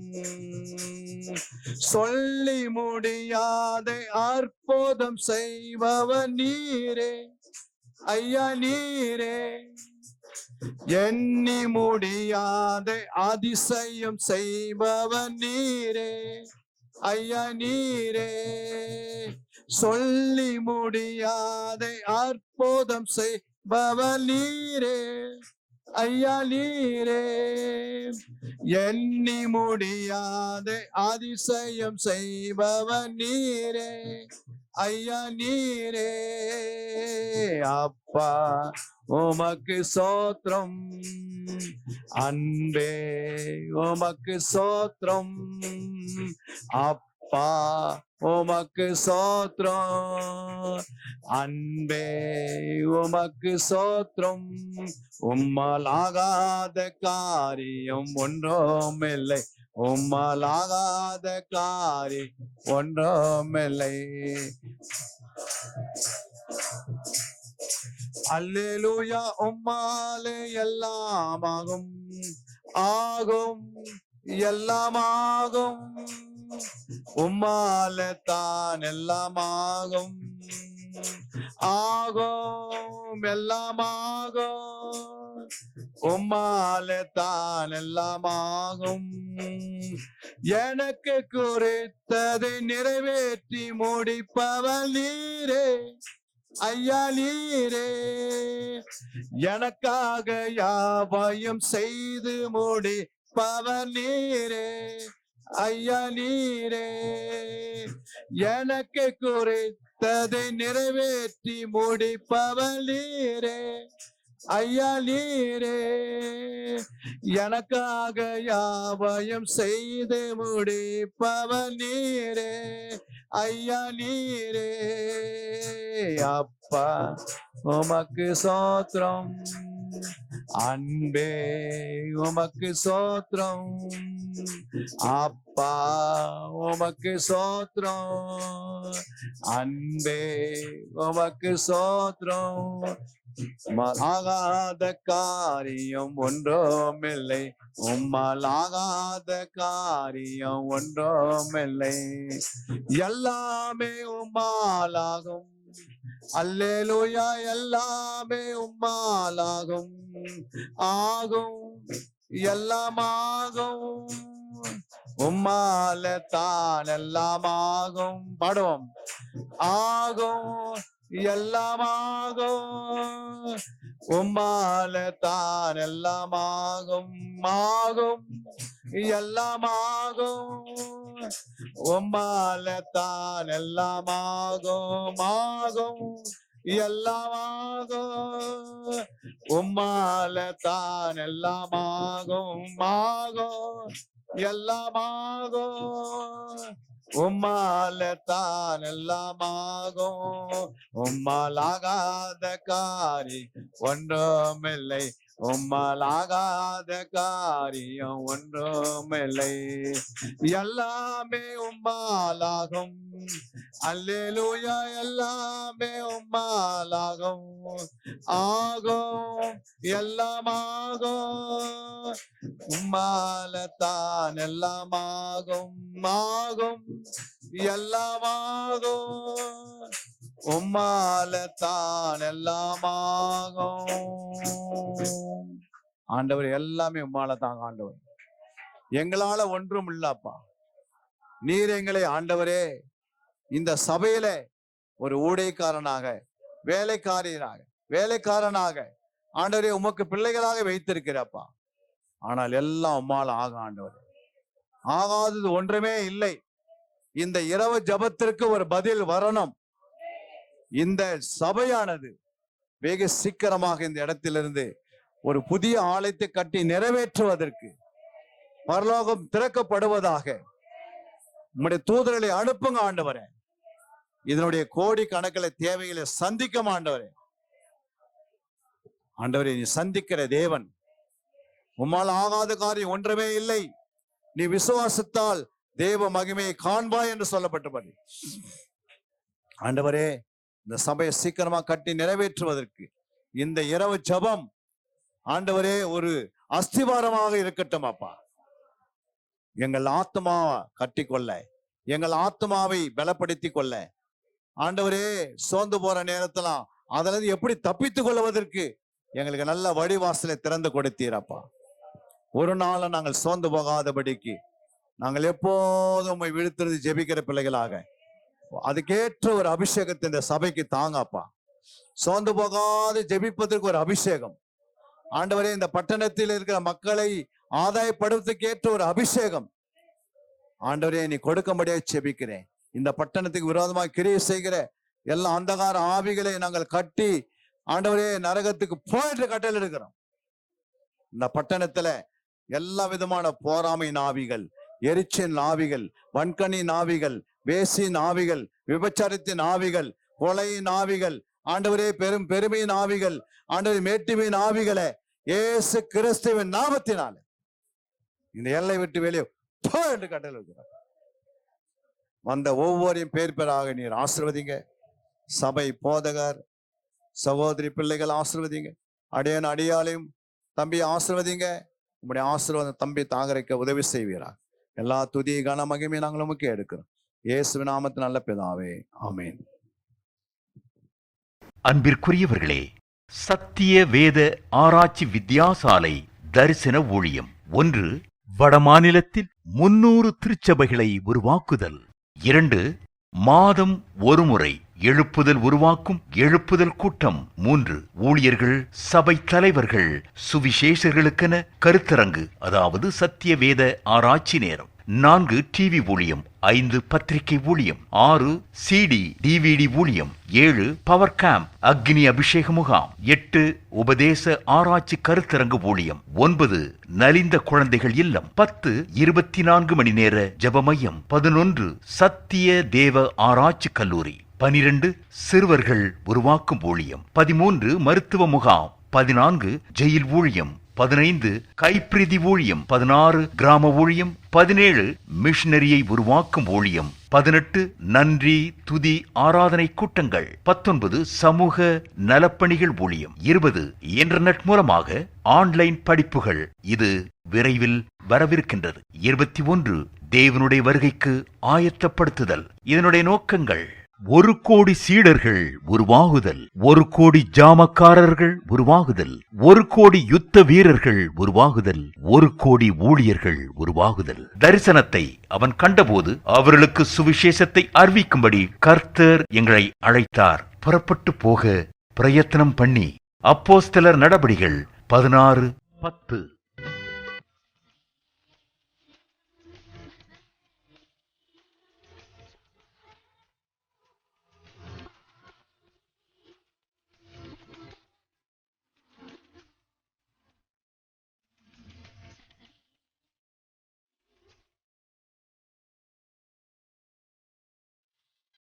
சொல்லி முடியாத அற்புதம் செய்பவர் நீரே ஐயா, நீரே. எண்ணி முடியாத அதிசயம் செய்பவர் நீரே ஐயா, நீரே. சொல்லி முடியாத அற்புதம் செய்பவர் நீரே ஐயா, நீரே. எண்ணி முடியாத அதிசயம் செய்பவர் நீரே ஐயா, நீரே. அப்பா உமக்கு சோத்திரம், அன்பே உமக்கு சோத்திரம், அப்பா உமக்கு சோத்திரம், அன்பே உமக்கு சோத்திரம். உம்மால் ஆகாத காரியம் ஒன்றுமில்லை, உம்மால் ஆகாத காரியம் ஒன்றுமில்லை. அல்லேலூயா, உம்மாலே எல்லாமாகும், ஆகும் எல்லாமாகும், உம்மாலே தான் எல்லாமாகும், ஆகும் எல்லாமாகும், உம்மாலே தான் எல்லாமாகும். எனக்கு குறித்ததை நிறைவேற்றி முடிப்பவர் நீரே ஐயா, நீரே. எனக்காக யாவையும் செய்து முடிப்பவர் நீரே ஐயா, நீரே. எனக்கு குறித்ததை நிறைவேற்றி முடிப்பவர் நீரே ஐயா, நீரே. எனக்காக யாவையும் செய்து முடிப்பவர் நீரே ஐயா, நீரே. அப்பா உமக்கு சோத்திரம், அன்பே உமக்கு சோத்திரம், அப்பா உமக்கு சோத்திரம், அன்பே உமக்கு சோத்திரம். ஆகாத காரியம் ஒன்றுமில்லை, உம்மால் ஆகாத காரியம் ஒன்றுமில்லை. எல்லாமே உம்மாலாகும், அல்லேலூயா, எல்லாமே உம்மாலாகும், ஆகும் எல்லாமாகும், உம்மால தான் எல்லாமாகும். பாடுவோம். ஆகும் எல்லாமாகும், உம்மால தான் எல்லாமாகும், ஆகும் எல்லாமாகும், உம்மால தான் எல்லாமாகும், ஆகும் எல்லாமாகும், உம்மால தான் எல்லாமாகும், ஆகும் எல்லாமாகும், உம்மால தான் எல்லாமாகும். உம்மால் ஆகாத காரி ஒன்றுமில்லை, உம்மால் ஆகாத காரியம் ஒன்றுமில்லை. எல்லாமே உம்மாலாகும், அல்லேலூயா, எல்லாமே உம்மாலாகும், ஆகும் எல்லாமாகும், உம்மால தான் எல்லாமாகும், ஆகும் எல்லாமாகும், உம்மால தான் எல்லாமாகும். ஆண்டவர், எல்லாமே உம்மால தாங்க ஆண்டவர். எங்களால ஒன்றும் இல்லப்பா. நீர் எங்களை ஆண்டவரே இந்த சபையில ஒரு ஊழியக்காரனாக, வேலைக்காரனாக ஆண்டவரே உமக்கு பிள்ளைகளாக வைத்திருக்கிறப்பா. ஆனால் எல்லாம் உம்மால ஆக ஆண்டவர். ஆகாதது ஒன்றுமே இல்லை. இந்த இரவு ஜபத்திற்கு ஒரு பதில் வரணும். இந்த சபையானது வெகு சீக்கிரமாக இந்த இடத்திலிருந்து ஒரு புதிய ஆலயத்தை கட்டி நிறைவேற்றுவதற்கு பரலோகம் திறக்கப்படுவதாக உம்முடைய தூதர்களை அனுப்புங்க ஆண்டவரே. இதனுடைய கோடி கணக்கில் தேவைகளை சந்திக்க ஆண்டவரே. ஆண்டவரே, நீ சந்திக்கிற தேவன், உம்மால் ஆகாத காரியம் ஒன்றுமே இல்லை. நீ விசுவாசத்தால் தேவ மகிமையை காண்பாய் என்று சொல்லப்பட்டபடி ஆண்டவரே, இந்த சபையை சீக்கிரமா கட்டி நிறைவேற்றுவதற்கு இந்த இரவு ஜெபம் ஆண்டவரே ஒரு அஸ்திவாரமாக இருக்கட்டும் அப்பா. எங்கள் ஆத்மாவை கட்டிக்கொள்ள, எங்கள் ஆத்மாவை பலப்படுத்தி கொள்ள ஆண்டவரே, சோர்ந்து போற நேரத்துல அதுல இருந்து எப்படி தப்பித்துக் கொள்வதற்கு எங்களுக்கு நல்ல வழிவாசலை திறந்து கொடுத்தீரப்பா. ஒரு நாளும் நாங்கள் சோர்ந்து போகாதபடிக்கு நாங்கள் எப்போதும் உம்மை விழுத்துறது ஜெபிக்கிற பிள்ளைகளாக அதுக்கேற்ற ஒரு அபிஷேகத்தை இந்த சபைக்கு தாங்கப்பா. சோர்ந்து போகாது ஜெபிப்பதற்கு ஒரு அபிஷேகம் ஆண்டவரே, இந்த பட்டணத்தில் இருக்கிற மக்களை ஆதாயப்படுவதற்கு ஏற்ற ஒரு அபிஷேகம் ஆண்டவரே நீ கொடுக்கும்படியாக ஜெபிக்கிறேன். இந்த பட்டணத்துக்கு விரோதமாக கிரியை செய்கிற எல்லா அந்தகார ஆவிகளை நாங்கள் கட்டி ஆண்டவரே நரகத்துக்கு போயிட்டு கட்டளை எடுக்கிறோம். இந்த பட்டணத்துல எல்லா விதமான போராமையின் ஆவிகள், எரிச்சின் ஆவிகள், வன்கணின் ஆவிகள், வேசின் ஆவிகள், விபச்சாரத்தின் ஆவிகள், கொலையின் ஆவிகள் ஆண்டவரே, பெருமையின் ஆவிகள் ஆண்டவரே, மேட்டிமையின் ஆவிகளை இயேசு கிறிஸ்துவின் நாமத்தினால இந்த எல்லை விட்டு வெளியே என்று கட்டளை எடுக்கிறோம். வந்த ஒவ்வொரையும் பேர் பேராக நீர் ஆசீர்வதிங்க. சபை போதகர் சகோதரி பிள்ளைகள் ஆசீர்வதிங்க. அடியன் அடியாளையும் தம்பி ஆசீர்வதிங்க. உங்களுடைய ஆசீர்வாதம் தம்பி தாகரைக்க உதவி செய்வீராக. எல்லா துதி கன மகிமை நாங்கள் உமக்கு எடுக்கிறோம். இயேசுவின் நாமத்தில் நல்ல பிதாவே, ஆமென். அன்பிற்குரியவர்களே, சத்திய வேத ஆராய்ச்சி வித்தியாசாலை தரிசன ஊழியம் 1. வடமாநிலத்தில் 300 திருச்சபைகளை உருவாக்குதல். 2. மாதம் ஒருமுறை எழுப்புதல் உருவாக்கும் எழுப்புதல் கூட்டம். 3. ஊழியர்கள், சபை தலைவர்கள், சுவிசேஷர்களுக்கென கருத்தரங்கு, அதாவது சத்திய வேத ஆராய்ச்சி நேரம். 4. டிவி ஊழியம். 5. பத்திரிகை ஊழியம். 6. CD DVD ஊழியம். 7. பவர் கேம்ப் அக்னி அபிஷேக முகாம். 8. உபதேச ஆராய்ச்சி கருத்தரங்கு ஊழியம். 9. நலிந்த குழந்தைகள் இல்லம். 10. 24 மணி நேர ஜெப மையம். 11. சத்திய தேவ ஆராய்ச்சி கல்லூரி. 12. சிறுவர்கள் உருவாக்கும் ஊழியம். 13. மருத்துவ முகாம். 14. ஜெயில் ஊழியம். 15. கைப்பிரதி ஊழியம். 16. கிராம ஊழியம். 17. மிஷனரியை உருவாக்கும் ஊழியம். 18. நன்றி துதி ஆராதனை கூட்டங்கள். 19. சமூக நலப்பணிகள் ஊழியம். 20. இன்டர்நெட் மூலமாக ஆன்லைன் படிப்புகள். இது விரைவில் வரவிருக்கின்றது. 21. தேவனுடைய வருகைக்கு ஆயத்தப்படுத்துதல். இதனுடைய நோக்கங்கள்: 1 கோடி சீடர்கள் உருவாகுதல், 1 கோடி ஜாமக்காரர்கள் உருவாகுதல், 1 கோடி யுத்த வீரர்கள் உருவாகுதல், 1 கோடி ஊழியர்கள் உருவாகுதல். தரிசனத்தை அவன் கண்டபோது அவர்களுக்கு சுவிசேஷத்தை அறிவிக்கும்படி கர்த்தர் எங்களை அழைத்தார். புறப்பட்டு போக பிரயத்தனம் பண்ணி. அப்போஸ்தலர் நடபடிகள் 16:10.